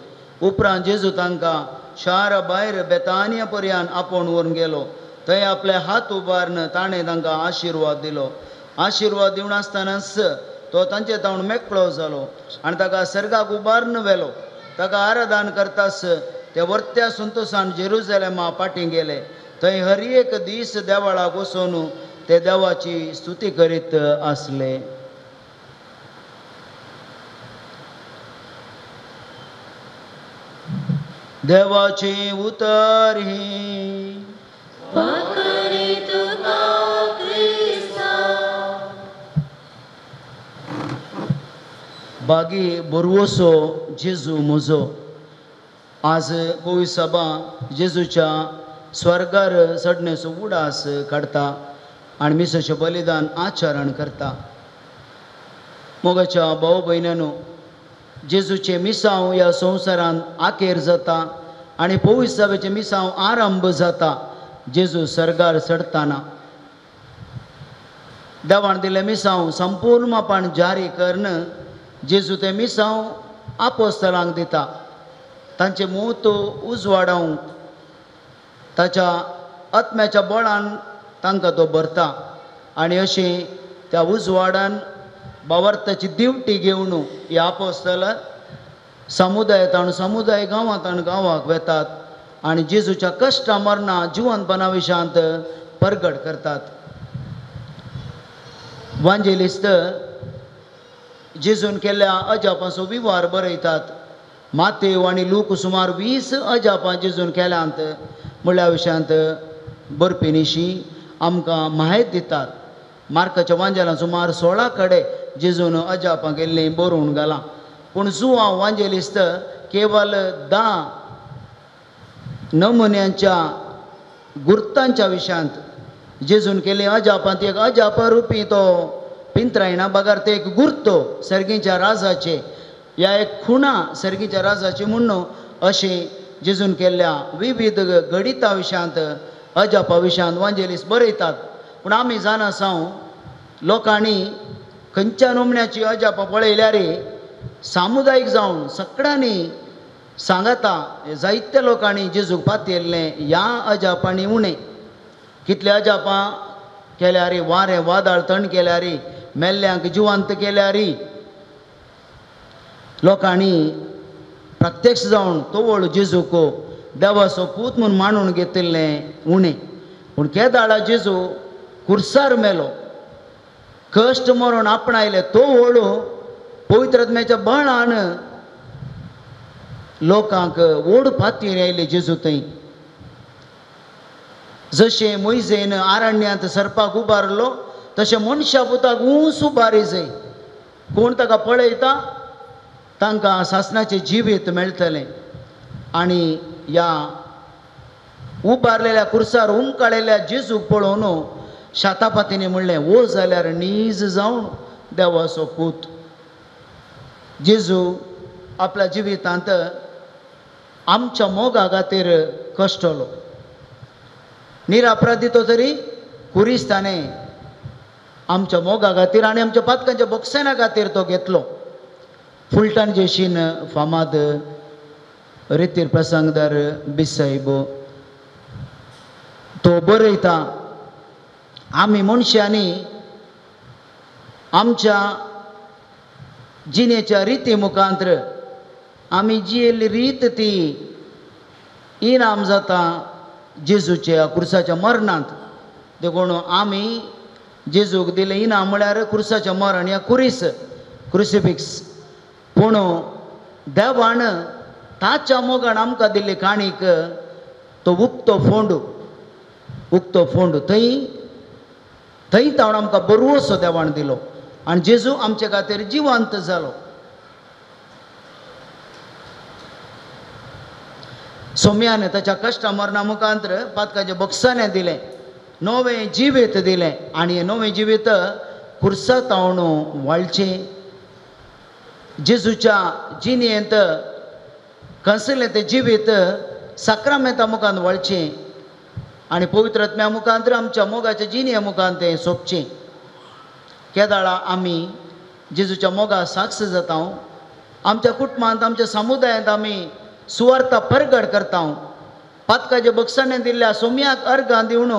उपरांत जेजू तांकां शारा भायर बेतानिया पर्यंत आपोवन व्हरून गेलो. थंय आपले हात उबारन ताणें तांकां आशिर्वाद दिलो. आशिर्वाद दिवनासतनाच तो तांचे तावन मेकळो जालो आनी ताका सर्गाक उबारन व्हेलो. ताका आराधन करतास ते वर्त्या संतोशान जेरुसलेमा पाटी गेले. थंय हर एक दीस देवाळाक वचून ते देवाची स्तुती करीत आसले. देवाची उतर ही Pakari tuka Krista. बागी बरवसो जेजू म्हजो. आज गोवी सभा जेजूच्या स्वर्गार चडण्याचो उडास काडटा आनी मिसाचें बलिदान आचरण करता. मोगाच्या भाव भयणांनो, जेजूचें मिसांव ह्या संवसारांत आखेर जाता आनी पवित्र सभेचें मिसांव आरंभ जाता जेजू सर्गार चडटाना. देवान दिलें मिसांव संपूर्ण मापान जारी करन जेजू तें मिसांव आपोस्तलांक दिता. तांचे मूत उजवाडावंक ताच्या आत्म्याच्या बळान तांकां तो भरता आनी अशें त्या उजवाडान बावर्ताची दिवटी घेवन ह्या आपोस्तल समुदायातान समुदाय गांवांतान गांवांक वेतात आनी जेजूच्या कश्टां मरणां जिवंतपणा विशांत परगट करतात. वांजेलिस्त जेजून केल्ल्या अजापांचो विवार बरयतात. मातेव आनी लूक सुमार 20 अजापां जेजून केल्यांत म्हणल्या विशयांत बरपेनिशी आमकां माहिती दितात. मार्काच्या वांजेलां सुमार 16 कडे जेजून अजापां गेल्लीं बरोवन घालां. पूण जुआंव वांजेलिस्त केवल 10 नमुन्यांच्या गुर्तांच्या विशयांत जेजून केल्ली अजापांत एक अजाप रुपी तो पिंत्रायणा बगार ते एक गुर्तो सर्गीच्या राजाचे ह्या एक खुणा सर्गीच्या राजाची म्हणून अशें जेजून केल्ल्या विविध गणिता विशयांत अजापा विशयांत वांजेलिस्त बरयतात. पूण आमी जाणा सावन लोकांनी खंयच्या नमुन्याची अजापां पळयल्यार सामुदायीक जावन सगळ्यांनी सांगता जायत्या लोकांनी जेजूक पातयल्लें ह्या अजापांनी उणें. कितले अजापां केल्यार वारें वादळ थंड केल्यार मेल्ल्यांक जिवंत केल्यार लोकांनी प्रत्यक्ष जावन तोवळ जेजूक देवाचो पूत म्हूण मानून घेतिल्लें उणें. पूण केदाळा जेजू कुर्सार मेलो, कश्ट मरून आपणायले तो व्हडू पवित्र आत्म्याच्या बळान लोकांक ओड फातीर आयले जेजू थंय. जशें मोइजेन आरण्यांत सरपाक उबारलो तशें मनशा पुताक ऊंच उबारी जाय. कोण ताका पळयता तांकां सासणाचें जिवीत मेळटलें. आनी ह्या उबारलेल्या कुर्सार उमकाळिल्ल्या जेजूक पळोवन शातापातींनी म्हणलें वो जाल्यार नीज जावन देवाचो पूत. जेजू आपल्या जिवितांत आमच्या मोगा खातीर कश्टलो. निरापराधी तो तरी कुरिस्तांनी आमच्या मोगा खातीर आनी आमच्या पातकांच्या बक्षाना खातीर तो घेतलो. फुलटण जेशीन फामाद रितीर प्रसंगदार बिसायब तो बरयता आमी मनशांनी आमच्या जिणेच्या रिती मुखांतर आमी जियेल्ली रीत ती इनाम जाता जेजूच्या कुर्साच्या मरणांत. देखून आमी जेजूक दिलें इनाम म्हळ्यार कुर्साचें मरण या कुरीस क्रुसिफिक्स. पूण देवान ताच्या मोगान आमकां दिल्ली काणीक तो उक्तो फोंड थंय तावन आमकां बरवसो देवान दिलो आनी जेजू आमचे खातीर जिवंत जालो. सोम्यान ताच्या कश्टा मरणा मुखांतर पातकाच्या बक्षाने दिलें, नवें जिवीत दिलें आनी हें नवें जिवीत कुर्सा तावन वाळचें. जेजूच्या जिणेंत कसलें तें जिवीत सक्रामेंता मुखांत वळचें आनी पवित्र आत्म्या मुखांतर आमच्या मोगाच्या जिणे मुखांत तें सोंपचें. केदाळा आमी जेजूच्या मोगा साक्ष जाता. आमच्या कुटुंबांत आमच्या समुदायांत आमी सुवार्ता परगट करता. पातकाच्या बक्षांनी दिल्ल्या सोम्याक अर्गां दिवन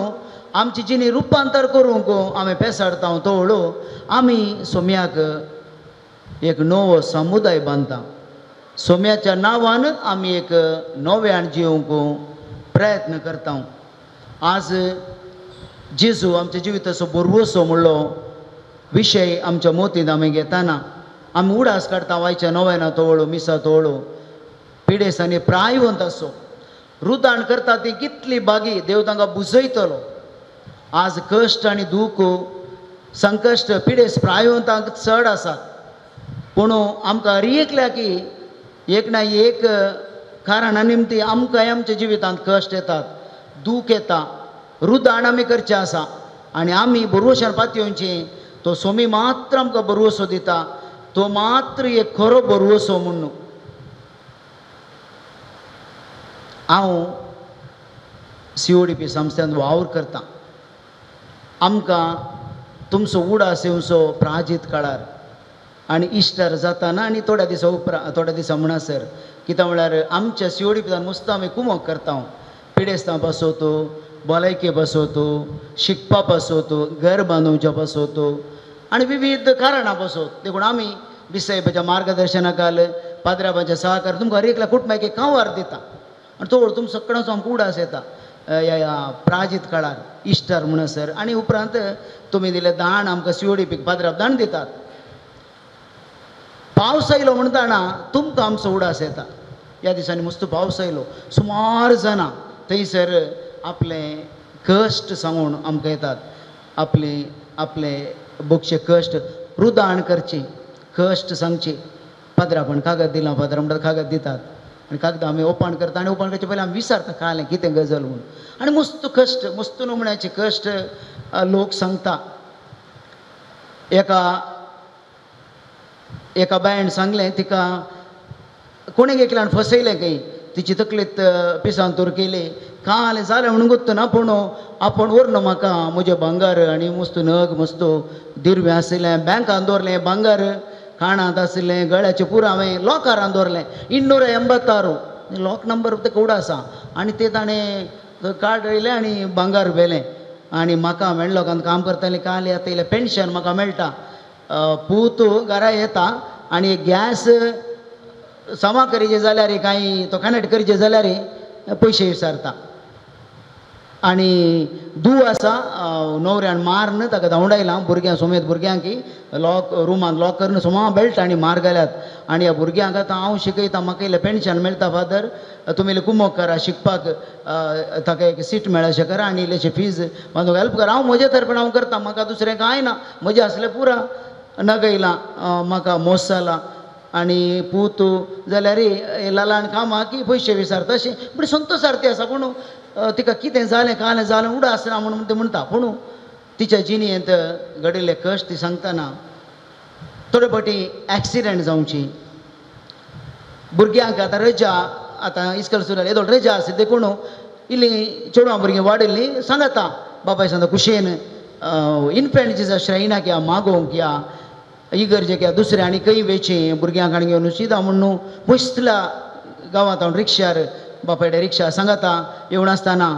आमची जिणी रुपांतर करूंक आमी पेसाडता. तो हळू आमी सोम्याक एक नवो समुदाय बांदता. सोम्याच्या नांवान आमी एक नव्यान जिवंक प्रयत्न करता. आज जेजू आमच्या जिविताचो बरवसो म्हणलो विशय आमच्या मोतींत आमी घेताना आमी उडास काडटा. वायच्या नव्याना तोवळो मिसा तोवळो पिडेसांनी प्रायवंत असो रुदाण करता ती कितली बागी देव तांकां बुजयतलो. आज कश्ट आनी दूख संकश्ट पिडेस प्रायवंतांक चड आसात. पूण आमकां रियेकल्या की एक ना एक कारणा निमती आमकांय आमच्या जिवितांत कश्ट येतात, दूख येता, रुदाण आमी करचें आसा आनी आमी बरोवशान पातयेवचें. तो सोमी मात्र आमकां बरोवसो दिता, तो मात्र एक खरो बरोवसो म्हणून. हांव CODP संस्थेंत वावर करतां. आमकां तुमचो उडास येवचो प्राजीत काळार आनी इस्टर जाताना आनी थोड्या दिसा म्हणसर, कित्याक म्हळ्यार आमच्या CODPंतल्यान मुस्तां आमी कुमक करता. पिडेस्तां बसोवतो, भलायके बसोवतो, शिकपा बसोवतो, घर बांदोवच्या बसोवतो आनी विविध कारणां बसोवत. देखून आमी बिसायबाच्या मार्गदर्शनाखाल पाद्र्याबाच्या सहकार तुमकां हर एकल्या कुटुंबाक एक कांवार दिता आनी तो तुमचो सगळ्यांचो आमकां उडास येता ह्या प्राजीत काळार इस्टर म्हणसर. आनी उपरांत तुमी दिले दाण आमकां CODPक पाद्र्याक दाण दितात. पावस आयलो म्हणटाना तुमकां आमचो उडास येता. ह्या दिसांनी मस्त पावस आयलो, सुमार जाणां थंयसर आपले कश्ट सांगून आमकां येतात. आपले बोगचे कश्ट रुदाण करचे, कश्ट सांगचे. पाद्रापण कागद दिलां, पाद्रा म्हणटा कागद दितात आनी कागदां आमी ओपन करता आनी ओपन करचे पयलीं आमी विचारता कालें कितें गजाल म्हणून. आनी मस्त कश्ट, मस्त नमुण्याचे कश्ट लोक सांगता. एका बायन सांगलें तिका कोणें एकल्यान फसयलें खंय, तिची तकलीत पिसांतूर केली. काल जालें म्हणून गुत्त ना पूण आपूण व्हरनो म्हाका म्हजें भांगार आनी मस्त नग मस्त दिरवें आसलें बँकान दवरलें, भांगार काणांत आसलें, गळ्याचें पुरो हांवें लॉकारान दवरलें. 286 लॉक नंबर तेका उडासा आनी तें ताणें कार्ड येयलें आनी भांगार व्हेलें. आनी म्हाका मेळ्ळो काम करतालें, काल येतलें पेन्शन म्हाका मेळटा. पूत घरा येता आनी गॅस समा करीचे जाल्यार कांय तो कनेक्ट करचे जाल्यार पयशे विचारता. आनी धूव आसा न्हवऱ्यान मारन ताका धांवडायलां भुरग्यां समेत भुरग्यांक लॉक रूमान लॉक करून सोमा बेल्ट आनी मार घाल्यात. आनी ह्या भुरग्यांक आतां हांव शिकयता, म्हाका इल्लें पेन्शन मेळटा फादर, तुमी इल्लें कुमक करा, शिकपाक ताका एक सीट मेळचें करा आनी इल्लेशें फीज बांदूंक हेल्प करा. हांव म्हजे तर्फेन हांव करता, म्हाका दुसरें कांय ना, म्हजें असलें पुरा नगयलां, म्हाका मोस जाला. आनी पूत जाल्यार लालान कामां की पयशे विचारता अशें बरी संतोश सारकी आसा. पूण तिका कितें जालें कालें जालें उडास ना म्हणून तें म्हणटा. पूण तिच्या जिणेंत घडिल्ले कश्ट ती सांगतना थोडे फावटी एक्सिडेंट जावची, भुरग्यांक आतां रजा, आतां इस्कॉल सुरू जाली, येदो रजा आसा देखून इल्लीं चेडवां भुरगीं वाडिल्लीं सांगता बापाय सांगता कुशेन इन्फेंट जिजस श्रायनाक या मागोवंक या इगर्जेक या दुसरें आनी खंय वेचें भुरग्यांक आनी घेवन शिदा म्हणून बसला गांवांत हांव रिक्षार बापायडे रिक्षा सांगता येवन आसतना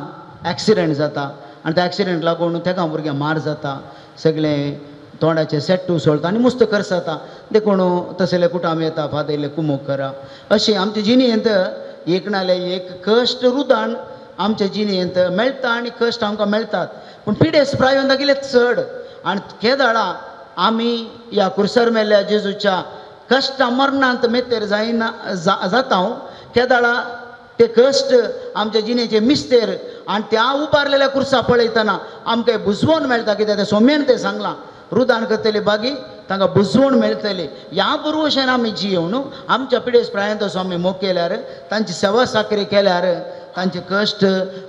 एक्सिडेंट जाता आनी त्या एक्सिडेंट लागून तेका भुरग्यां मार जाता, सगळें तोंडाचे सेट्टू सोळता आनी मुस्त खर्च जाता. देखून तसले कुटाम येता, फादर इल्लें कुमोक करा. अशें आमचे जिणेंत एक नाल्यार एक कश्ट रुदाण आमच्या जिणेंत मेळटा आनी कश्ट आमकां मेळटात. पूण पिडेस प्रायवंत गेले चड आनी केदाळा आमी ह्या कुर्सार मेल्ल्या जेजूच्या कश्ट मरणांत मेतेर जायना जाता. केदाळा ते कश्ट आमच्या जिणेचे मिस्तेर आनी त्या उबारलेल्या कुर्सा पळयतना आमकां बुजवण मेळटा. कित्याक ते सोम्यान तें सांगलां रुदाण करतली बागी तांकां बुजवण मेळटली. ह्या बरोवशेन आमी जियेवन आमच्या पिडेस प्रायंत असो आमी मोग केल्यार, तांची सेवा साकरी केल्यार तांचे कश्ट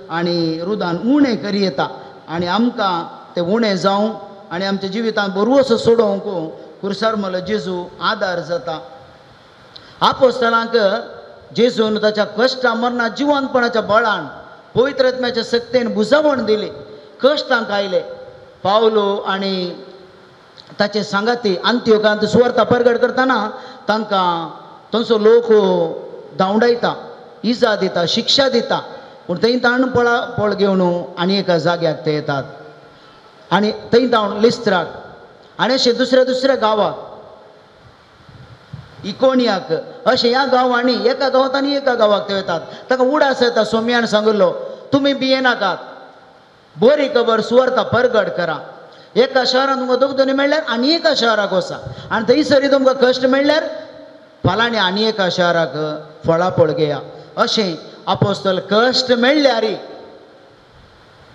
आनी रुदाण उणें करी येता आनी आमकां तें उणें जावं आनी आमच्या जिवितांत बरोवस सोडोवंक कुर्सार मेलो जेजू आदार जाता. आपोस्तलांक जेजून ताच्या कश्ट मरणां जिवंतपणाच्या बळान पवित्र आत्म्याच्या सक्तेन बुजवण दिली. कश्ट तांकां आयले. पावलो आनी ताचे सांगाती अंत्योकांत सुवार्ता परगट करतना तांकां थंयचो लोक धांवडायता, इजा दिता, शिक्षा दिता. पूण थंय ताण पळ घेवन आनी एका जाग्याक ते येतात आनी थंय धांवन लिस्त्राक आनी अशें दुसऱ्या दुसऱ्या गांवाक इकोनियाक अशें ह्या गांवांनी एका गांवांत आनी एका गांवाक ते वतात. ताका उडास येता. सोम्यान सांगलो तुमी भियेनाकात, बरी खबर सुवार्ता परगट करा. एका शहरान तुमकां दोगदोनी मेळ्ळ्यार आनी एका शहराक वचा आनी थंयसरी तुमकां कश्ट मेळ्ळ्यार फालांनी आनी एका शहराक फळां पळगेया. अशें आपोस्तल कश्ट मेळ्ळ्यार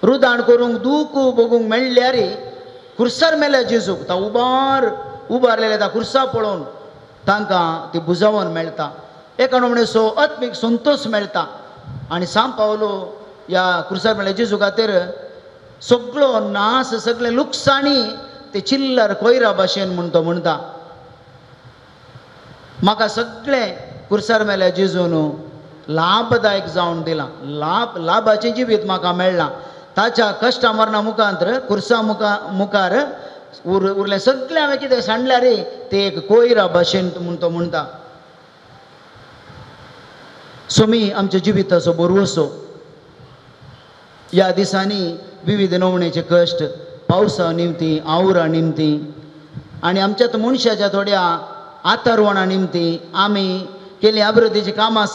रुदाण करूंक दूख भोगूंक मेळ्ळ्यार कुर्सार मेल्या जेजूक ता उबारलेले त्या कुर्सा पळोवन तांकां ती बुजवण मेळटा. एका नमणेचो आत्मीक संतोष मेळटा. आनी सांग पावलो ह्या क्रुसार मेळ्ळ्या जेजू खातीर सगळो नास सगळे लुकसाणी ते चिल्लर कोयरा भाशेन म्हूण तो म्हणटा. म्हाका सगळे क्रुसार मेळ्ळ्या जेजून लाभदायक जावन दिलां. लाभाचें जिवीत म्हाका मेळ्ळां. ताच्या कश्टा मरणा मुखांतर खुर्सा मुखार उरलें सगळें हांवें कितें सांडल्यार ते एक कोयरा भाशेन म्हूण तो म्हणटा. सोमी आमच्या जिविताचो बरवसो. ह्या दिसांनी विविध नवणेचे कश्ट पावसा निमती आवरा निमती आनी आमच्यात मनशाच्या थोड्या आतारवणा निमती आमी केली अभिवृद्धीची कामां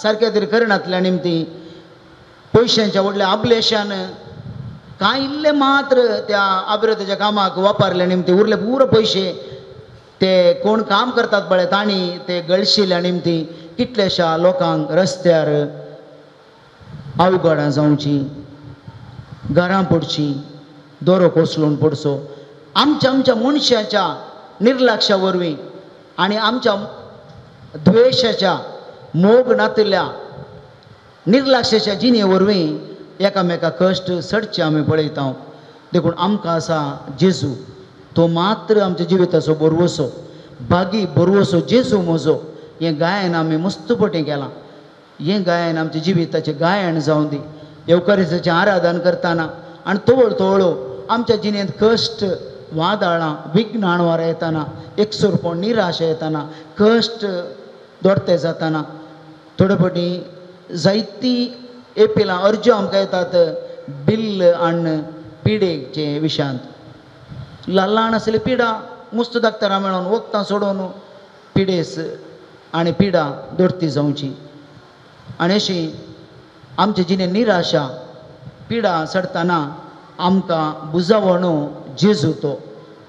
सारक्या तरी करणातल्या निमती पयशांच्या व्हडल्या अबलेशान कांय इल्ले मात्र त्या अभिवृद्धीच्या कामाक वापरल्या निमती उरले पुरो पयशे ते कोण काम करतात पळय तांणी ते गळशिल्ल्या निमती कितल्याशा लोकांक रस्त्यार अवघडां जावची, घरां पडची, दोरो कोसळून पडचो. आमच्या मनशाच्या निर्लक्षा वरवीं आनी आमच्या द्वेशाच्या मोग नातिल्ल्या निर्लक्षाच्या जिणे वरवीं एकामेकाक कश्ट सडचे आमी पळयता. देखून आमकां आसा जेजू, तो मात्र आमच्या जिविताचो बरवसो, बागी बरवसो जेजू म्हजो. हें गायन आमी मस्तपटी केलां. हें गायन आमच्या जिविताचें गायन जावं दी. येवकारिस्ताचें आराधन करतना आनी तवळ तवळो आमच्या जिणेंत कश्ट वादळां विघ्न हाडवार येतना एकसुरपण निराशा येतना कश्ट दोडते जातना थोडे फावटी जायती एपिलां अर्ज्यो आमकां येतात बिल्ल आनी पिडेचे विशयांत. ल्हान आसली पिडा मुस्त दाक्तरां मेळोन वखदां सोडून पिडेस आनी पिडा दोडती जावची. आनी अशी आमचे जिणेंत निराशा पिडा सडतना आमकां बुजावणो जेजू तो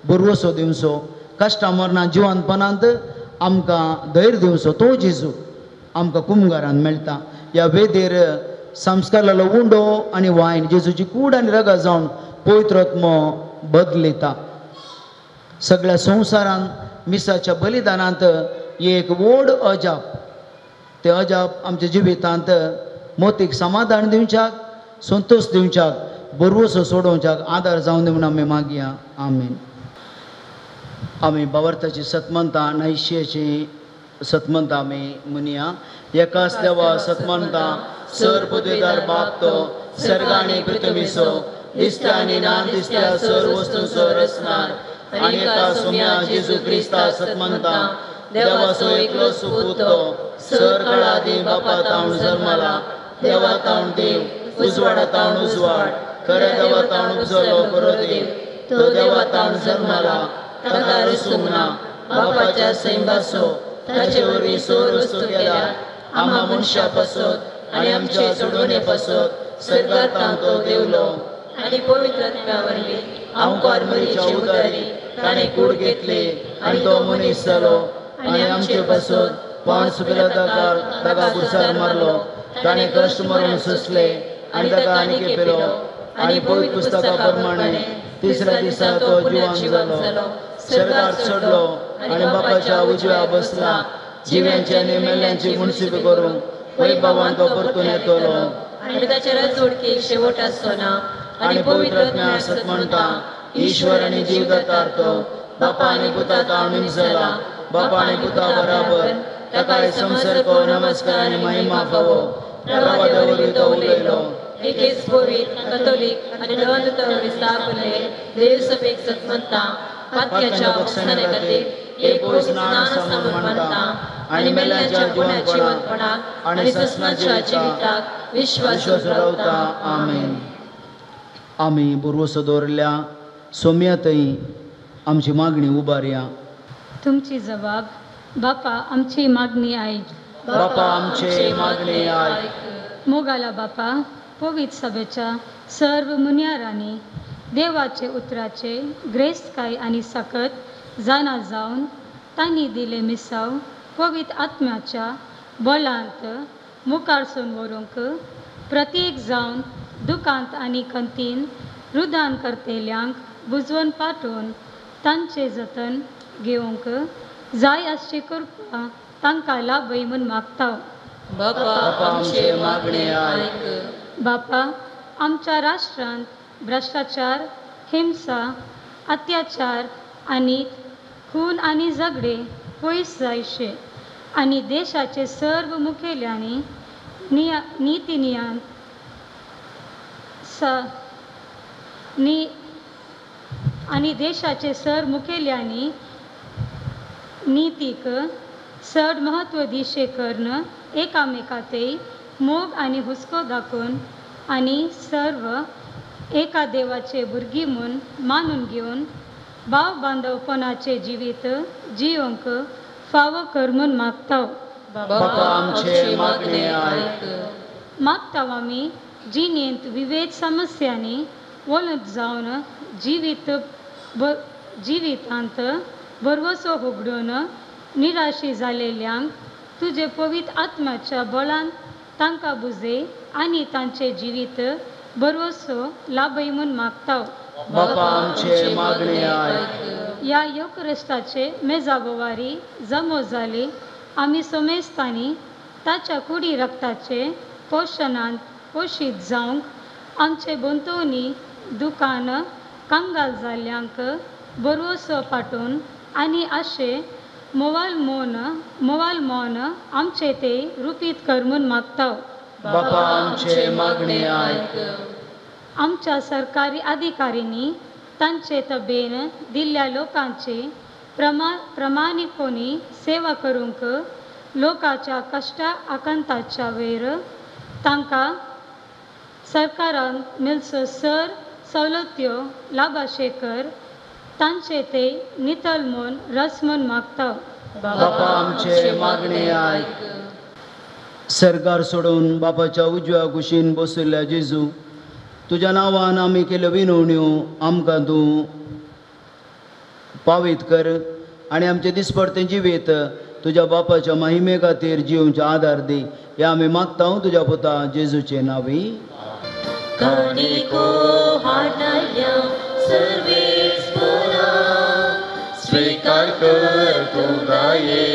बरवसो दिवचो. कश्टां मरणां जिवंतपणांत आमकां धैर्य दिवचो तो जेजू आमकां कुमगारान मेळटा. ह्या वेदेर संस्कार जालो उंडो आनी वायन जेजूची कूड आनी रगत जावन पवित्र आत्मो बदलिता. सगळ्या संवसारांत मिसाच्या बलिदानांत एक व्हड अजाप. ते अजाप आमच्या जिवितांत मोतीक समाधान दिवच्याक, संतोष दिवच्याक, बरवसो सोडोवच्याक आदार जावन दी म्हूण आमी मागया. आमीन. आमी भावार्थाची सतमंतां नैश्याची सतमंतां आमी म्हणया. एकाच देवा सतमंतां सर पदवीदार बाप तो सर्गांनी पृथ्वीचो दिसत्या आनी ना दिसत्या सर वस्तूंचो रचणार आनी एका सोम्या जेजू क्रिस्ता सतमंतां देवाचो एकलो सुपूत तो सर काळादी बापा तावन जल्मला. देवा तावन देव उजवाडा तावन उजवाड खऱ्या देवा तावन उपजलो बरो देव. तो देवा तावन जल्मला ताका रसूंक ना बापाच्या सैंबाचो ताचे वरवीं सर वस्तू केल्या. आम्हा मनशां पासत आनी आमच्या सोडवणे पासत सर्गार तावन तो देवलो आनी पवित्र आत्म्या वरवीं आमकां मरीच्या उदारी ताणें कूड घेतली आनी तो मनीस जालो आनी आमचे पासत पांच पिलाताकार ताका कुर्सार मारलो. ताणें कश्ट मरून सोंसले आनी ताका आनीक पेलो आनी पवित्र पुस्तका प्रमाणे तिसऱ्या दिसा तो जिवंत जालो. सर्गार चडलो आनी बापाच्या उजव्या बसला. जिव्यांची आनी मेल्ल्यांची मुनसिबी करूंक वैभवान तो परतून येतलो आनी ताच्या राजवडकेक शेवट आसचो ना. आनी पवित्र आत्म्या सत म्हणटा ईश्वर आनी जीवदातार तो बापा आनी पुता तावन निमजला. बापा आनी पुता बराबर ताका संसर्ग नमस्कार आनी महिमा फावो. प्रभादा वरवीं तो उलयलो. एकेच पवित्र कॅथोलीक आनी धर्म विस्तारले देव सभेक सतमंतां पातक्याच्या वखदाने खातीर एक स्नान समूह म्हणटा आनी मेल्ल्यांच्या जिवंतपणाक आनी ससनाच्या जिविताक विश्वास रावता. आमीन. आमी बरवसो दवरल्या सोम्यातय आमची मागणी उबारया. तुमची जबाब बापा आमची मागणी आयक. बापा आमचे मागणी आयक. मोगाला बापा पवित्र सभेच्या सर्व मुनियारांनी देवाचे उतराचे ग्रेस्तकाय आनी सकत जाणा जावन तांणी दिले मिसाव पवित्र आत्म्याच्या बोलांत मुखारसून व्हरूंक प्रत्येक जावन दुखांत आनी खंतीन रुदान करतेल्यांक बुजवून पाठोवन तांचे जतन घेवंक जाय अशें करपा तांकां लाभय म्हूण मागता. बापा आमचे मागणे आयक. बापा आमच्या राष्ट्रांत भ्रष्टाचार, हिंसा, अत्याचार आनी खून आनी झगडे पयस जायचे आनी देशाचे सर्व मुखेल्यांनी नीती नियम आनी देशाचे सर्व मुखेल्यांनी नीतीक चड महत्व दिशे करून एकामेकांतय मोग आनी हुस्को दाखोवन आनी सर्व एका देवाचे भुरगीं म्हूण मानून घेवन भाव बांदवपणाचे जिवीत जियोंक फावो कर म्हूण मागता. बापा आमचे मागणे आयक. मागता आमी जिणेंत विविध समस्यांनी वळून जावन जिवितांत भरवसो उगडून निराशी जालेल्यांक तुजे पवित्र आत्म्याच्या बळान तांकां बुजे आनी तांचे जिवीत भरवसो लाभय म्हूण मागता. बापा आमचे मागणे आयक. ह्या युक्रिस्ताचे मेजाबवारी जमो जाली आमी सोमेस्तांनी ताच्या कुडी रक्ताचे पोशणांत पोशीत जावंक आमचे बोंतवणी दुकान कांगाल जाल्ल्यांक भरवसो पाटून आनी अशे मोवाल मौन आमचे ते रुपीत कर म्हूण मागता. बापा आमचे मागणे आयक. आमच्या सरकारी अधिकाऱ्यांनी तांचे तबेन दिल्ल्या लोकांचे प्रामाणिकपणी सेवा करूंक लोकांच्या कश्ट आकांताच्या वयर तांकां सरकारान मेळचो सर सवलत्यो लाभाशेकर तांचे ते नितळ म्हूण रस म्हूण मागता. बापा आमचे मागणे आयक. सरकार सोडून बापाच्या उजव्या कुशीन बसयल्ल्या जेजू तुज्या नांवान आमी केल्यो विनवण्यो आमकां तूं पावीत कर आनी आमचे दिसपडते जिवीत तुज्या बापाच्या महिमे खातीर जिवचे आदार दी. हे आमी मागता तुज्या पुता जेजूचे नांवी. स्वीकार कर तू दाये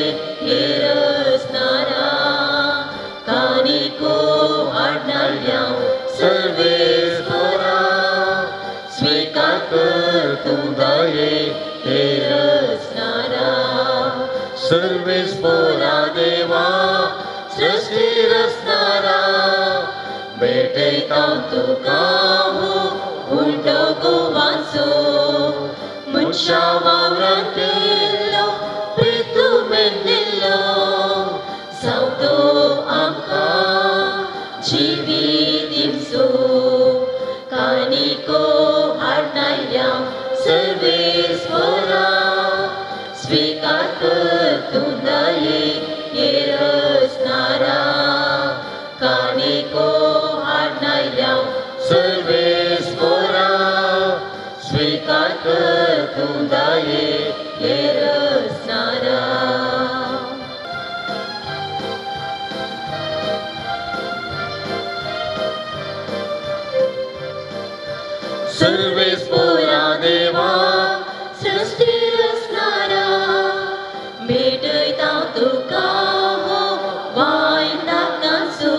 हेरसनारा कानिको हाडणाऱ्या सर्वेस्परा. स्वीकार कर तू दाये हेरसनारा सर्वेस्परा देवा सृष्टी रचणारा. भेटयता तुका उलटो गोवांचो मनशा वावरांत केल्लो प्रेतुमेन दिल्लो सावतो आमकां जिवीत दिवचो. कानिको हाडणाऱ्या सर्वेस्परा स्वीकार कर तू दाये हेरसनारा. कानिको हाडणाऱ्या सर्वेस्परा स्वीकार कर तू दाये हेरसनारा. सर्वेस्परा देवा सृष्टी रचणारा. भेटयता तुका वायन दाकांचो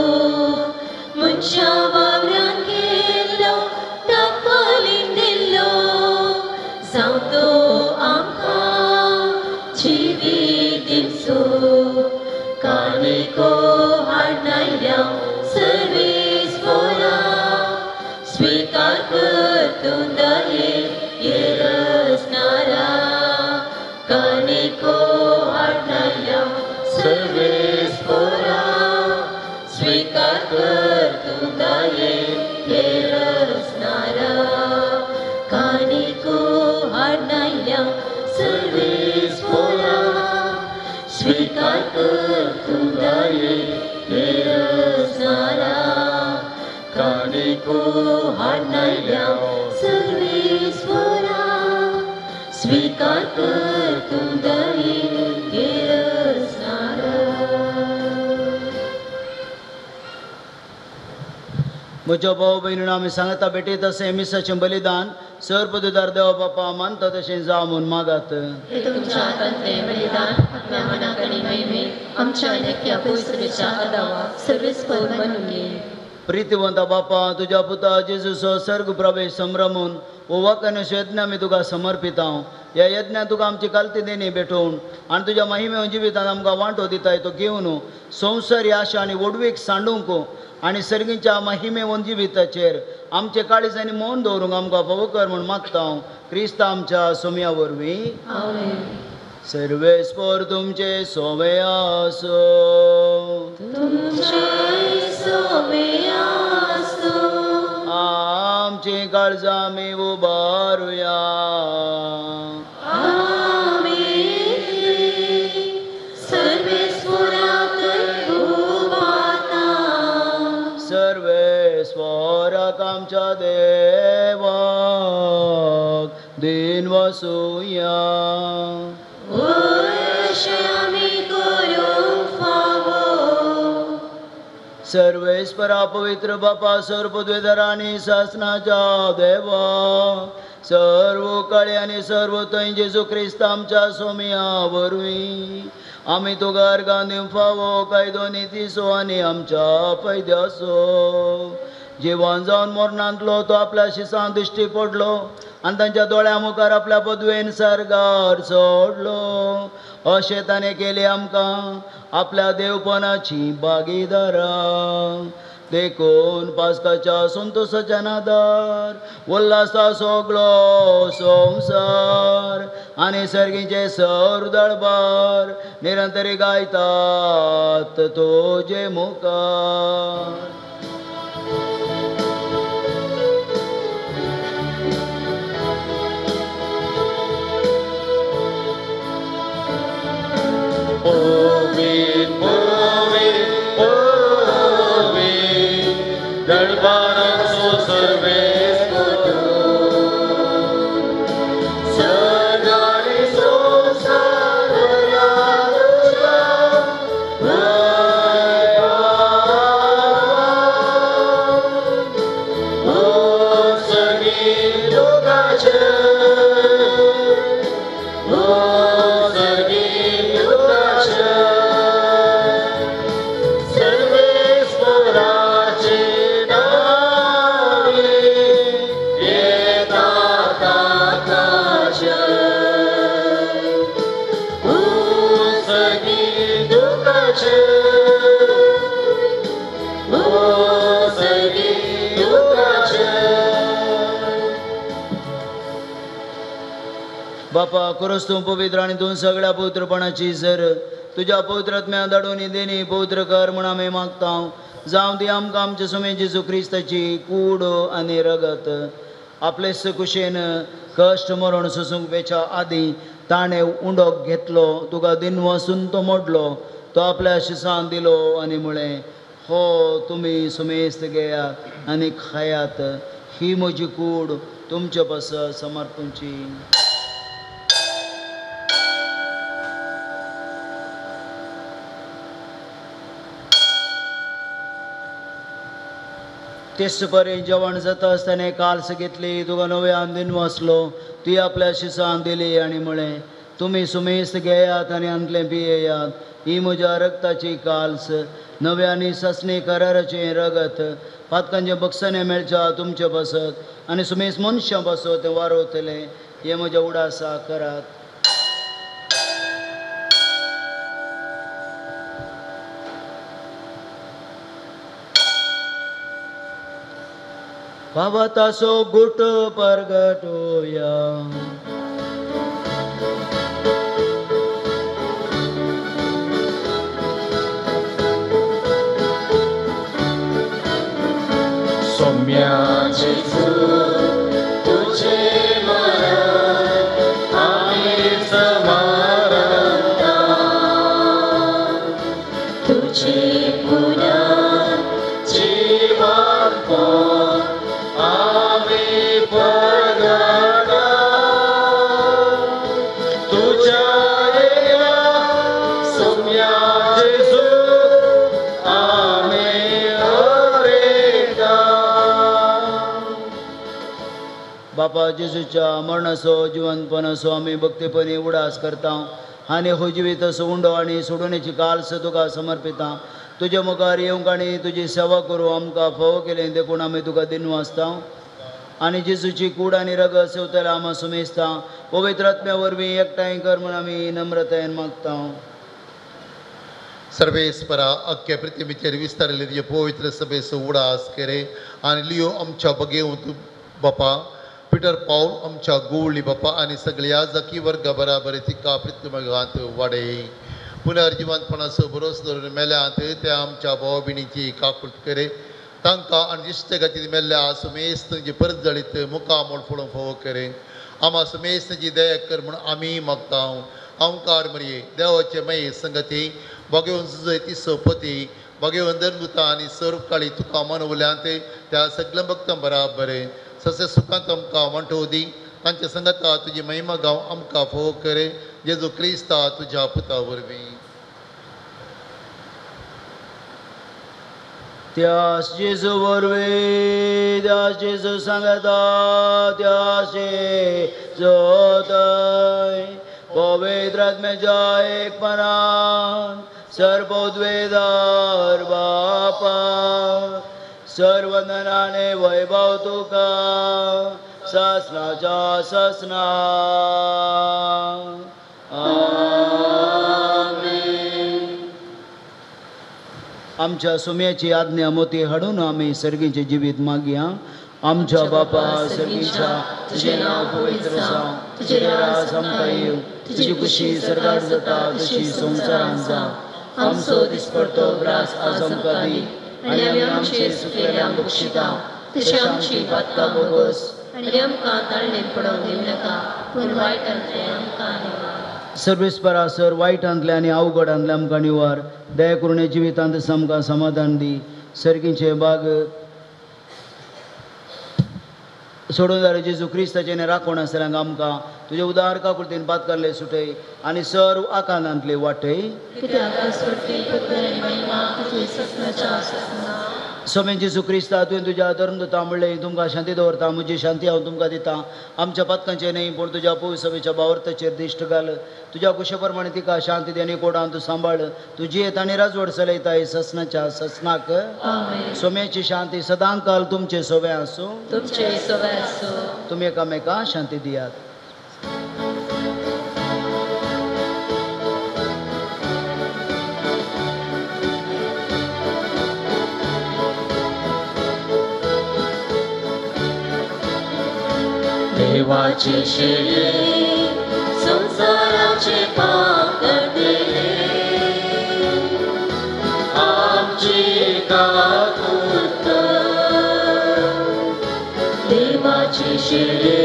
मनशा वावरांत केल्लो तकलीन दिल्लो सावतो आमकां जिवीत दिवचो. कानिको हाडणाऱ्या सर्वेस्परा स्वीकार कर तू दाये हेरसनारा. कानिको हाडणाऱ्या सर्वेस्परा स्वीकार कर तू दाये हेरसनारा. कानिको हाडणाऱ्या सर्वेस्परा स्वीकार कर तू दाये हेरसनारा. कानिको हाडणाऱ्या सर्वेस्परा स्वीकार कर तू दाये हेरसनारा. म्हज्या भाव भयणींनो आमी सांगता भेटयत असे मिसाचें बलिदान सर्पदुदार देवा बापा मानता तशें जावं म्हूण मागात. हे तुमच्या हातांतलें बलिदान आपल्या मनाक आनी महिमेक आमच्या नेक्या पवित्रेच्या आदावा सर्वेस्पर बनून ये. प्रीतिवंत बापा, तुझ्या पुता जेजूचो सर्ग प्रवेश संभ्रमून ओवाकन यज्ञ आमी तुका समर्पित हांव. ह्या यज्ञात तुका आमची कालती देणी भेटोवन आनी तुज्या महिमे जिवितांत आमकां वांटो दिताय तो घेवन संवसारी आशा आनी ओडवीक सांडूंक आनी सर्गीच्या महिमे जिविताचेर आमचे काळीजांनी मौन दवरूंक आमकां फावो कर म्हूण मागता हांव क्रिस्त आमच्या सोम्या वरवीं. सर्वेस्पर तुमचे सोवे आसो. आमची काळजां आमी उबारुया. सर्वेस्वराक आमच्या देवाक दिन वसूया. सर्वेस्परा पवित्र बापा सर्वपदवीधर आनी शासनाच्या देवा सर्व काळे आनी सर्व थंय जेजू क्रिस्त आमच्या सोम्या वरवीं आमी तुका अर्गां दिवंक फावो कायदो नितीसो आनी आमच्या फायद्याचो. जिवन जावन मरणांतलो तो आपल्या शिसां दिश्टी पडलो आनी तांच्या दोळ्या मुखार आपल्या पदवेन सर्गार सोडलो. अशें ताणें केली आमकां आपल्या देवपणाची भागीदारां. देखून पास्काच्या संतोशाच्या नादार उल्हासा सगळो संवसार आनी सर्गीचे सर दळबार निरंतरी गायतात तुजे मुखार. Povit, दळबाराचो सर्वेस्पर सगळी संसार सगळी लोकांचे बापा खरोच तूं पवित्र आनी तूं सगळ्या पवित्रपणाची सर तुज्या पवित्रत्म्या धाडून देणी पवित्र कर म्हूण आमी मागता. जावं ती आमकां आमचे सुमे जेजू क्रिस्ताची कूड आनी रगत आपलेच कुशेन कश्ट मरण सोसूंक वेच्या आदीं ताणें उंडोक घेतलो तुका दिन वसून तो मोडलो तो आपल्या शिसांत दिलो आनी म्हळें हो तुमी सुमेस्त घेयात आनी खायात ही म्हजी कूड तुमचे पासत समर्पूंची. तेच परेन जेवण जाता आसतना काल्स घेतली तुका नव्यान दिन वसलो ती आपल्या शिसांत दिली आनी म्हळें तुमी सुमेस्त घेयात आनी अंतलें पियेयात ही म्हज्या रक्ताची काल्स नव्यानी ससणी कराराचें रगत पातकांचे बक्षणे मेळच्या तुमचे बसत आनी सुमेस्त मनशां बसत तें वारोतले हे म्हज्या उडासा करात. भावतासो गुट परगटोया. सोम्या जेजू तुझे मरण आमीच मारता तुझे पुनः जीवन आमी परगटा तुझ्या सोम्या जेजू आमी बापा जेजूच्या मरणाचो जिवंतपणाचो आमी भक्तीपणी उडास करता. आनी हो जिवीत सोडो आनी सोडूनेची काल्स तुका समर्पिता तुजे मुखार येवंक आनी तुजी सेवा करूं आमकां फोव केलें देखून आमी तुका दिनू आसता आनी जेजूची कूड आनी रग सेवतले आमी सुमेस्ता पवित्र आत्म्या वरवीं एकठांय कर म्हूण आमी नम्रतायेन मागता सर्वेस्परा अख्खे पृथ्वीचेर विस्तारिल्ले तुजे पवित्र सभेचो उडास करे आनी लियो आमच्या बगेवंत बापा पिटर पाऊल आमच्या गोवळी बापा आनी सगळ्या जकी वर्गा बराबर तिका पृथ्वीगांत वाडय पुनर्जिवंतपणाचो भरोस धरून मेल्यांत त्या आमच्या भाव भयणीची काकुळट करे तांकां आनी दिश्टगतीन मेल्ल्या सुमेस्तची परत जळीत मुखामोल फोडूंक फोव करे आमा सुमेस्तची दया कर म्हूण आमी मागता ओंकार मरिये देवाचे मये संगती भगवन सुजयती सोपती भगवन धर्मदूता आनी सर्वकाळी तुका मनवल्यांत त्या सगळ्या भक्तां बराबर ससे सुखांत आमकां वांटो दी तांच्या संगता तुजी महिमा गांव आमकां फोव करे जेजू क्रिस्ता तुज्या पुता वरवीं त्यास जेजू वरवीं त्यास जेजू सांगता त्यास जेजू थंय पवित्र आत्म्याच्या एकपणान सर्वोद्वेदार बापा सर्वंदनाने वैभव तुका ससनाच्या ससना आमच्या सुम्याची आज्ञा मोती हाडून आमी सर्गींचे जिवीत मागया आमच्या बापा सर्गीच्या तुझे नाव पवित्र जावं तुझे राज आमकां येवं तुजी खुशी सर्गार जाता तशी संवसारांत जावं आमचो दिसपडटो ग्रास आज आमकां दी आनी आमी आमचेर सुकलेल्यांक बक्षिता तशी आमची पातकां बोगस आनी आमकां ताळणेंत पडोवंक दिवं नाका पूण वायटांतल्यान आमकां निवार सर्वेस्परा सर वायटांतले आनी अवघडांतले आमकां निवार दया करून जिवितांत आमकां समाधान दी सर्गीचे बाग सोडून जाल्यार जेजू क्रिस्ताचें राखण आसल्यांक आमकां तुजे उदार काकुळतेन पातकाल्ले सुटय आनी सर्व आकांतांतले वाटय सोमेन जेजू क्रिस्ता तुवें तुज्या धर्मदूता म्हणलें तुमकां शांती दवरता म्हजी शांती हांव तुमकां दिता आमच्या पथकांचें न्ही पूण तुज्या पवित्र सभेच्या बावर्ताचेर दिश्ट घाल तुज्या कुशे प्रमाणे तिका शांती दी आनी कोडान तूं सांबाळ तुजी येत आनी राजवड चलयताय ससनाच्या ससनाक सोम्याची शांती सदां काल तुमचे सोवे आसूं तुमी एकामेकां शांती दियात देवाचे शेळे संसाराचे पाप करतेले आमची काकुळट देवाचे शेळे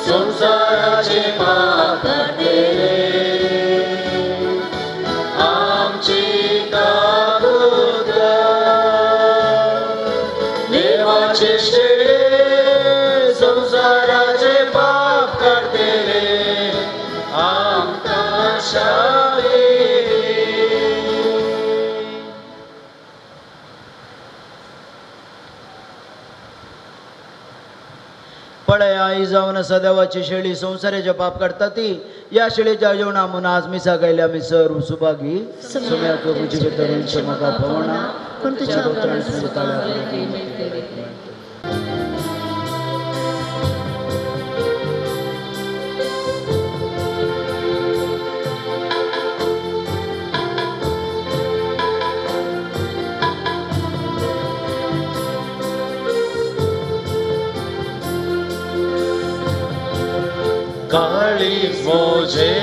संसाराचे पाप करतेले आमची काकुळट देवाचे शेळे संसाराचे पाप करतेले आमकां शाळे पळय आई जावन आसा देवाची शेळी संसाराचे पाप काडटा ती या शेळीच्या जेवणा म्हूण आज मिसा गायल्या आमी सर्व सुभागी सोम्याचो तुजे भितर म्हाका भोवना पूण तुज्या काळीज मोजे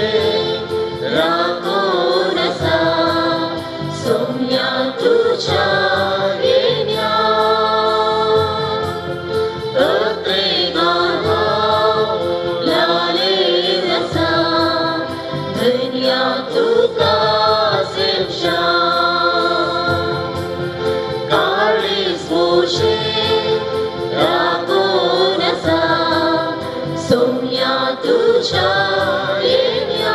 राखून आसा सोम्या तुज्या येण्या प्रत्येक गांवां लालेर आसा धन्य तुका सेवशा काळीज मोजे राखून आसा सोम्या तुझ्या येण्या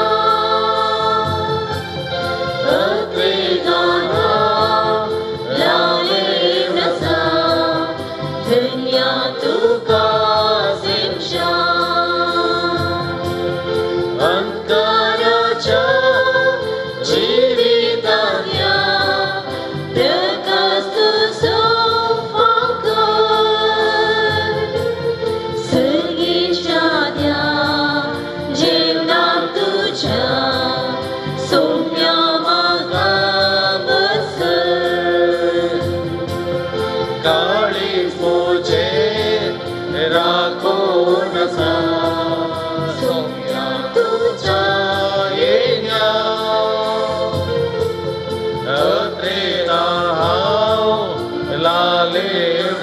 प्रत्येक गांवां लालेर आसा धन्य तुका सेवशा अंतराच्या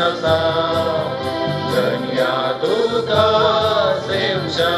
नसा धन्या तुका सेवशा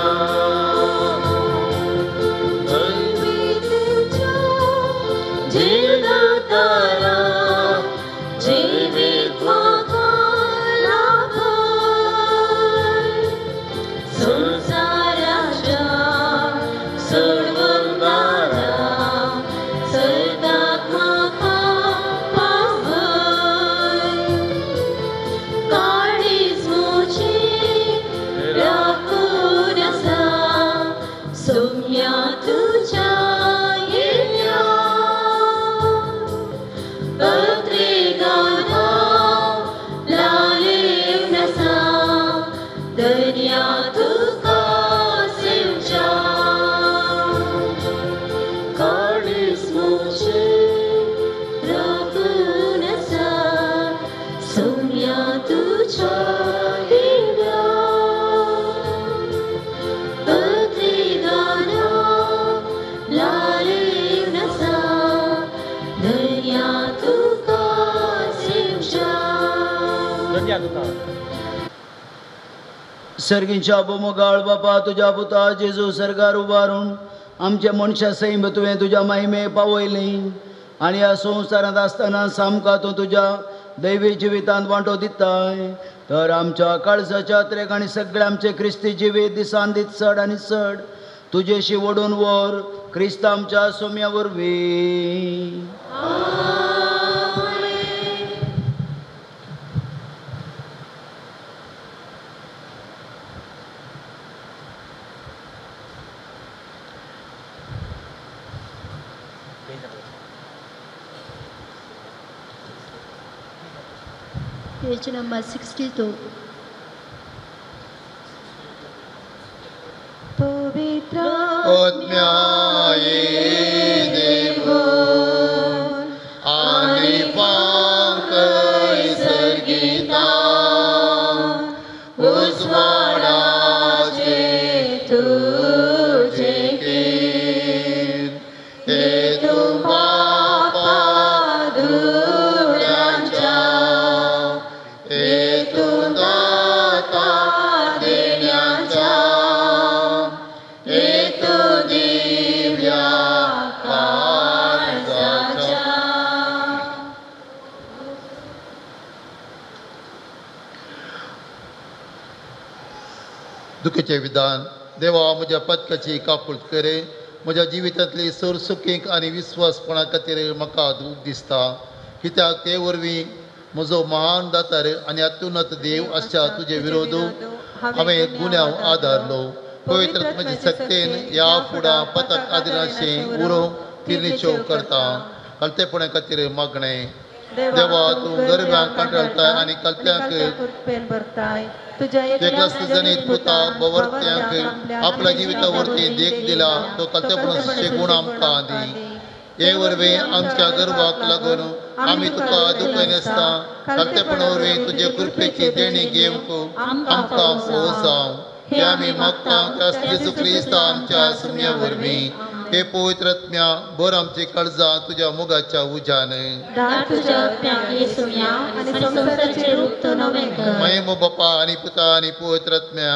सर्गींच्या बोमगाळ बापा तुझ्या पुता जेजू सरकार उबारून आमच्या मनशा सैम तुवें तुझ्या महिमे पावयली आनी ह्या संवसारांत आसतना सामका तूं तुज्या दैवी जिवितांत वांटो दिताय तर आमच्या काळजाच्या त्रेक आनी सगळे आमचे क्रिस्ती जिवीत दिसान दीत चड आनी चड तुजेशी ओडून वर क्रिस्त आमच्या सोम्या वरवीं. Page number 62. पवित्र आत्म्याये देवोन आनी पांकय सर्गिता उजवाडाचे तुझे कीर हेतू बापा धुळ्यांच्या हेतू दाता देण्याच्या हेतू दिव्या काळजाच्या दुखेचे विधान देवा म्हज्या पथकाची कापूळ करे म्हज्या जिवितांतली सर सुखीक आनी विस्वासपणा खातीर म्हाका दूख दिसता कित्याक ते वरवीं म्हजो महान दातार आनी अत्युन्नत देव आसच्या तुजे विरोध हांवें गुन्यांव आदारलो पवित्र म्हजे सक्तेन ह्या फुडा पथक आदिनाचें उरो तिर्निच्यो करता कलतेपणा खातीर मागणें देवा तूं गरब्यांक कंटाळटाय आनी कलत्यांक एकलस्त जनीत पुता बवर्त्यांक आपल्या जिविता वरती देख दिला तो कलतेपणाचे गुण आमकां दी हे वरवीं आमच्या गर्वाक लागून आमी तुका दुखय नासता कलतेपणा वरवीं तुजे कृपेची देणी घेवंक आमकां पोवजाव हे आमी मागता जेजू क्रिस्त आमच्या सुम्या वरवीं हे पवित्रत्म्या बर आमची काळजां तुज्या मोगाच्या उजान महिमो बापा आनी पुता आनी पवित्रत्म्या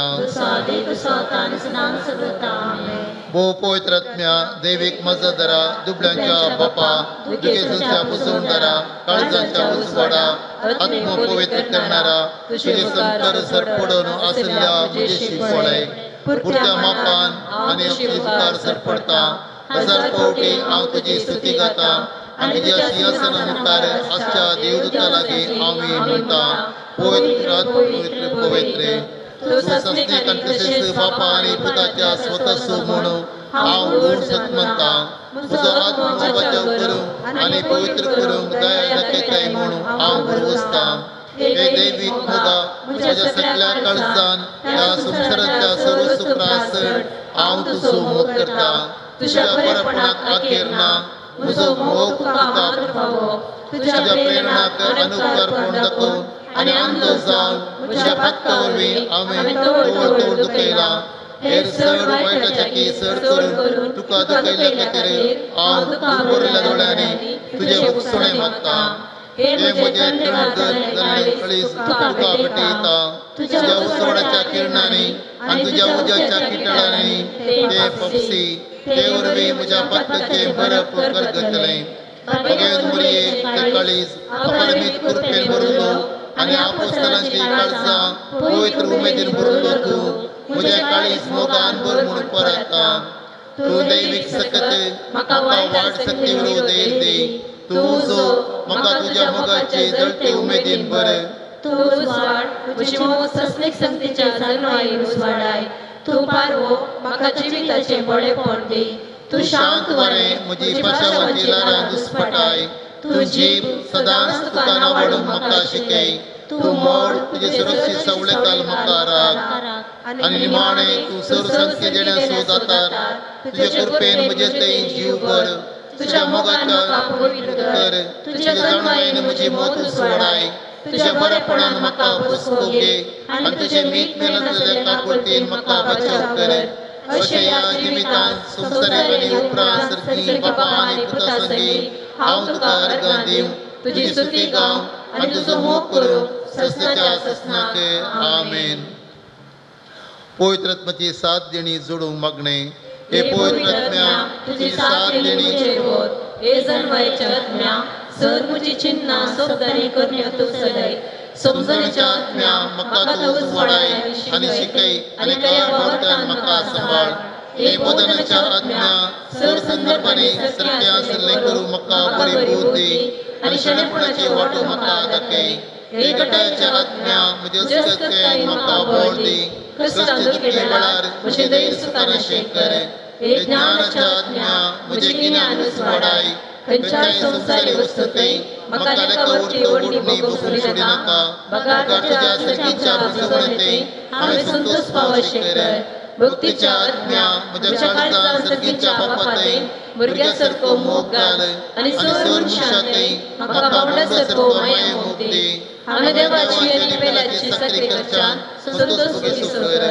भो पवित्रत्म्या दैवीक मजदरा दुबळ्यांच्या बापा दुखेच्या पुसवणारा काळजांच्या उजवाडा आत्म पवित्र करणारा तुझे संतर सरपडून आसल्या तुझेशी पळय पुरत्या मापान आनी आमची मुखार सरपडता हजार फावटी हांव तुजी स्तुती गाता आनी तुज्या सिंहासना मुखार आसच्या देवदूता लागीं आमी म्हणटा पवित्र पवित्र पवित्र तूं सस्तीक आनी तशेंच बापा आनी पुताच्या स्वताचो म्हणून हांव गुण सत म्हणटा म्हजो आत्मो बचाव करूंक आनी पवित्र करूंक दया दाखयताय म्हणून हांव बरवसता हे दैवीक मोगा म्हज्या सगळ्या काळजान ह्या संवसाराच्या सर्व सुप्रासड हांव तुजो मोग करता तुज्या बरेपणाक आखेर ना म्हजो मोग तुका तुज्या प्रेरणाक अनुकारपण दाखोवन आनी अंध जावन तुज्या भक्ता वरवीं हांवें तोड तोड दुखयला हेर चड वायटाच्या की चड करून तुका दुखयल्या खातीर हांव बरयल्या दोळ्यांनी तुजे उकसुणें मागता हे हे म्हजे म्हजे थंड कळीस तुका भेटयता तुझ्या उसवडाच्या किरणांनी आणि तुझ्या उज्याच्या किटळांनी ते पक्षी ते उर्वी म्हज्या पत्तचे बरप करगतले बगेन मुळये ते कळीस अकळमीत कुरपेन भरलो आणि आपोस्तलांची काळजां पवित्र उमेदीन भरलो तूं म्हजे काळीस मोगान भर म्हणून परता तूं दैवीक सकत म्हाका वाट शक्ती विरोध दे तूं जो म्हाका तुज्या मोगाचे जळटे उमेदीन भर तू उजवाड म्हजी मोग सस्नीक संगतीच्या जल्माई उजवाडाय तू पारवो म्हाका जिविताचे बळेपण दी तू शांत वारें म्हजी पाशावाची लारां दुस्पटाय तू जीब सदांच तुका नावडूंक म्हाका शिकय तू मोड तुजे सुरक्षीत सवलताल म्हाका राख आनी निमाणे तू सरसंख्य जेणे सोदातार तुजे कृपेन म्हजे थंय जीव भर तुज्या मोगाच्या कर तुज्या जाणवायेन म्हजी मोत उसवडाय तुज्या बरेपणान म्हाका बसको घे आनी तुजे मीठ मेलतले काकुळटीन म्हाका बचाव कर अशें ह्या जिवितांत संवसारीक आनी उपरांत सर्गी बापा आनी पुता संगी हांव तुका अर्गां दिवं तुजी स्तुती गावं आनी तुजो मोग करूं सस्नाच्या सस्नाक आमेन. पवित्र आत्म्याची सात देणी जोडूंक मागणे. हे पवित्र आत्म्या तुजी सात देणी हे जन्माच्या आत्म्या सर मुजी चिन्ना सोबदारी करण्यो तू सदाय समजणेच्या आत्म्या म्हाका तू उजवाडाय आनी शिकय आनी खऱ्या वावरतान म्हाका सांबाळ. हे बोधनाच्या आत्म्या सर संदर्भाने सारकें आसलें करूं म्हाका बरी बोध दी आनी शणपणाची वाटो म्हाका दाखय. हे गटाच्या आत्म्या म्हजे अस्तित्वान म्हाका बोळ दी कश्टांत दुखी वेळार म्हजें धैर्य सुखानाशें कर. हे ज्ञानाच्या आत्म्या म्हजें गिन्यान उजवाडाय खंयच्याय संवसारी वस्तुंतय म्हाका लेखावरची ओडणी बसून सोडिनाका. म्हाका तुज्या सर्गीच्या बुजवणेंतय हांवें संतोष पावशें कर. भक्तीच्या आत्म्या म्हज्या काळजांत सर्गीच्या बापातय भुरग्या सारको मोग घाल आनी सर मनशांतय म्हाका बावडा सारको माये मोग दी. हांवें देवाची आनी पेल्याची साखरी कडच्यान संतोष भोगी कर.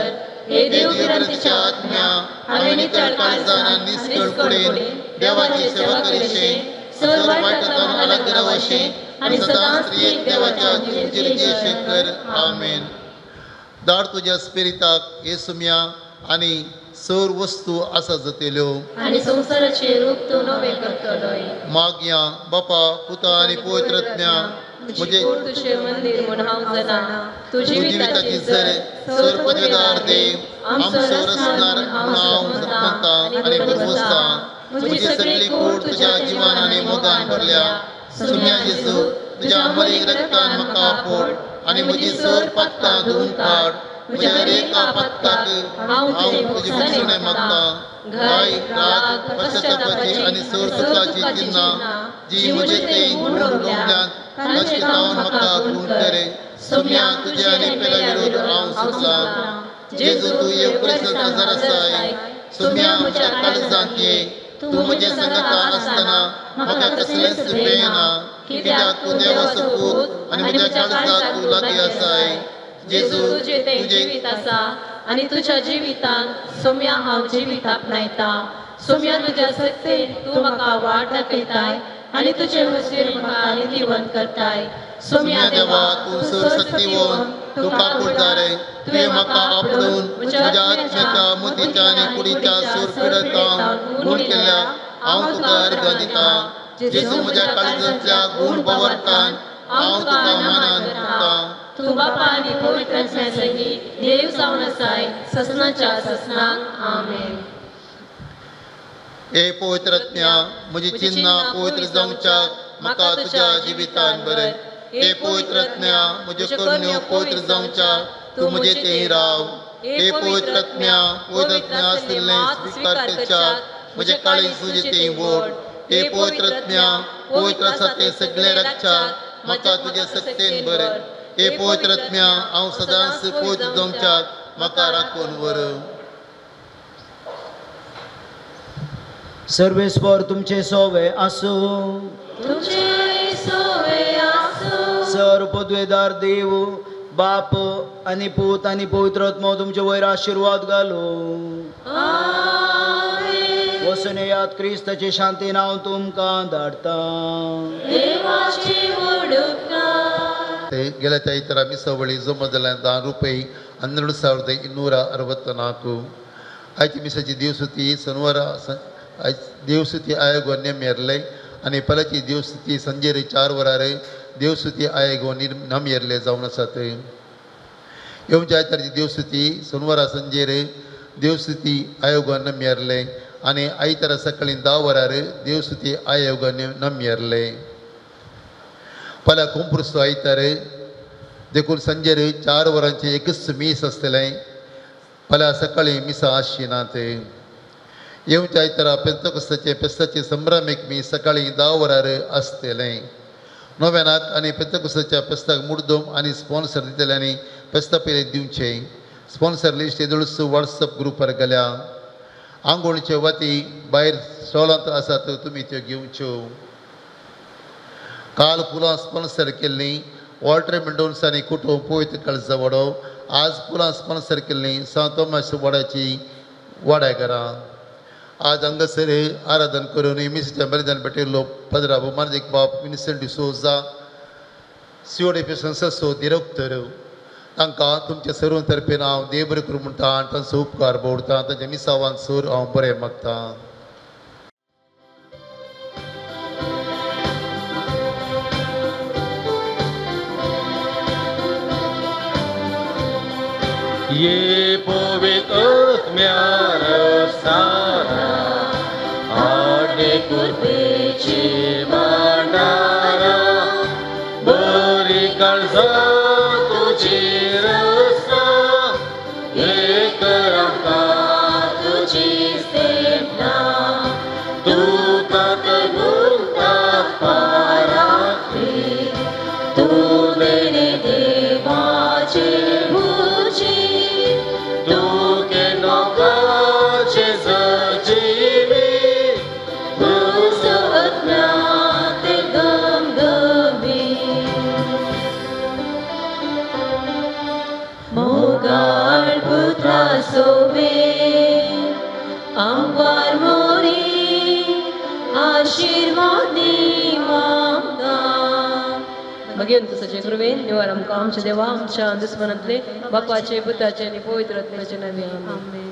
हे देवगिरांतीच्या आत्म्या हांवें नितळ काळजान आनी निश्कळ कुडीन देवाची सेवा करीशें सर वायटांतल्यान अलग रावशें आनी सदांच एक देवाच्या जिरजेशें कर. आमेन. धाड तुज्या स्पिरिताक येसुम्या आनी सर वस्तू आसा जातेल्यो आनी संवसाराचे रूप तूं नवें करतलोय. मागया बापा पुता आनी पवित्र आत्म्या म्हजे तुझे मंदिर म्हूण हांव जाणा. तूं जिविताची सर पदवेदार देव आमचो रचणार हांव म्हणटा आनी बरवसता. म्हजी सगळी कूड तुज्या जिवान आनी मोगान भरल्या. सुम्या जेजू तुज्या अमरीक रक्तान म्हाका पोट आनी म्हजी सर पत्तां धुवन काड. म्हज्या रेका पत्ताक हांव तुजी भुसणे मागता. घाय राग पश्चातापाची आनी सर सुखाची चिन्नां जी म्हजे थंय लोंबल्यान ताचे लावन म्हाका खूण कर. सुम्या तुजे आनी पेल्या विरोध हांव सुटला. जेजू तूं येवपरेचो नजर आसाय. सुम्या म्हज्या काळजांत ये. तूं म्हजे संगता आसतना म्हाका कसलेंच दुखेना कित्याक तूं देवाचो पूत आनी म्हज्या काळजांत तूं लागीं आसाय. जेजू तुजे जिवीत आसा आनी तुज्या जिवितान सोम्या हांव जिवीत आपणायता. सोम्या तुज्या सत्तेन तूं म्हाका वाट दाखयताय आनी तुजे वचेर म्हाका नितीवंत करताय. सोम्या देवा तूं सर शक्तिवन तूं काकूळदार तुवें म्हाका आपणून म्हज्या आत्म्याच्या मोतीच्या आनी कुडीच्या सूर पिडतां गूण केल्या हांव तुका अर्घ दिता. जेजू म्हज्या काळजांतल्या गूण बावरतान हांव तुका मनान धरतां. तूं बापा आनी पवित्र आत्म्या संगी देव जावन आसाय ससनाच्या ससनाक. आमेन. हे पवित्र आत्म्या म्हजी चिन्नां पवित्र जावच्याक म्हाका तुज्या जिवितान बरय. हे पवित्र आत्म्या म्हज्यो करणयो पवित्र जावच्याक तूं म्हजे थंय राव. हे पवित्र आत्म्या आशिल्लें स्विकार करच्याक म्हजें काळीज तुजे थंय ओड. हे पवित्र आत्म्या पवित्र आसा तें सगळें राखच्याक म्हाका तुजे सक्तेन बरय. हे पवित्र आत्म्या हांव सदांच पवित्र जावच्याक म्हाका राखून व्हर. सर्वेस्वर तुमचे सोवे आसूं. तुझे सोवे आसूं. सर पदवेदार देव बाप आनी पूत आनी पवित्र आत्मो तुमचे वयर आशिर्वाद घालो. आमेन. पासून यात क्रिस्ताची शांती नाव तुमकां धाडटा. देवाची उडुपकार. ಗೆಳತಿ ಇತರ ಮಿಸವಳಿ ಜೊಮ್ಮದಲ್ಲ ರೂಪಾಯಿ 12,264 आयची मिसाची देवस्तुती शनिवार देवस्तुती आयोग नेम आणि पलाची देवस्तुती संजेर 4 वरार देवस्तुती आयोग नम येरले जावन आसात. येवच्या आयतारची देवस्तुती शनिवार संजेर देवस्तुती आयोग नम येरले आणि आयतारा सकाळी 10 वरार देवस्तुती आयोग नम येरले. पला कुंपुरस्तो आयतार देखून संजेर 4 वरांचे एकच मीस आसतलें. पला सकाळी मिसा आशिनात. येवच्या आयतारा पेंतकोस्ताचे पेस्ताचे संभ्रमीक मीस सकाळी 10 वरार आसतलें. नोव्यानाक आनी पेंतकोस्ताच्या पेस्ताक मुर्दोम आनी स्पॉन्सर दितले आनी पेस्ता पयले दिवचे. स्पॉन्सर लिस्ट येदळूच वॉट्सअप ग्रुपार गेल्या. आंघोळचे वती भायर स्टॉलांत आसात तुमी त्यो घेवच्यो. काल फुलां स्पॉन्सर केल्लीं वॉल्टर मेंडोन्स आनी कुटुंब पवित्र काळजा वडो. आज फुलां स्पॉन्सर केल्लीं सांत थॉमस वडाची वाड्याघरां. आज हांगासर आराधन करून मिसेच्या बलिदान भेटयल्लो पदरा मार्दिक बाब विन्सेंट डिसोजा CODP संसद डिरेक्टर तांकां तुमच्या सर्वां तर्फेन हांव देव बरें करूं म्हणटा आनी तांचो उपकार भोवता. तांच्या मिसावान सर हांव बरें मागतां. ये पवित्र सारा आडे कुर्बेची भांडारा बरी काळजा तुझी रसा एक रंगा तुझी सेना तू तात गुंता पाराखी तू देणे देवाचे आमवार मोरी आशीर्वाद दिवांगा. भगवंत तुझे कृपेन निवार आमकां आमच्या देवा आमच्या दुस्मनांतले बापाचे पुताचे आणि पवित्र आत्म्याचे नावे आमेन.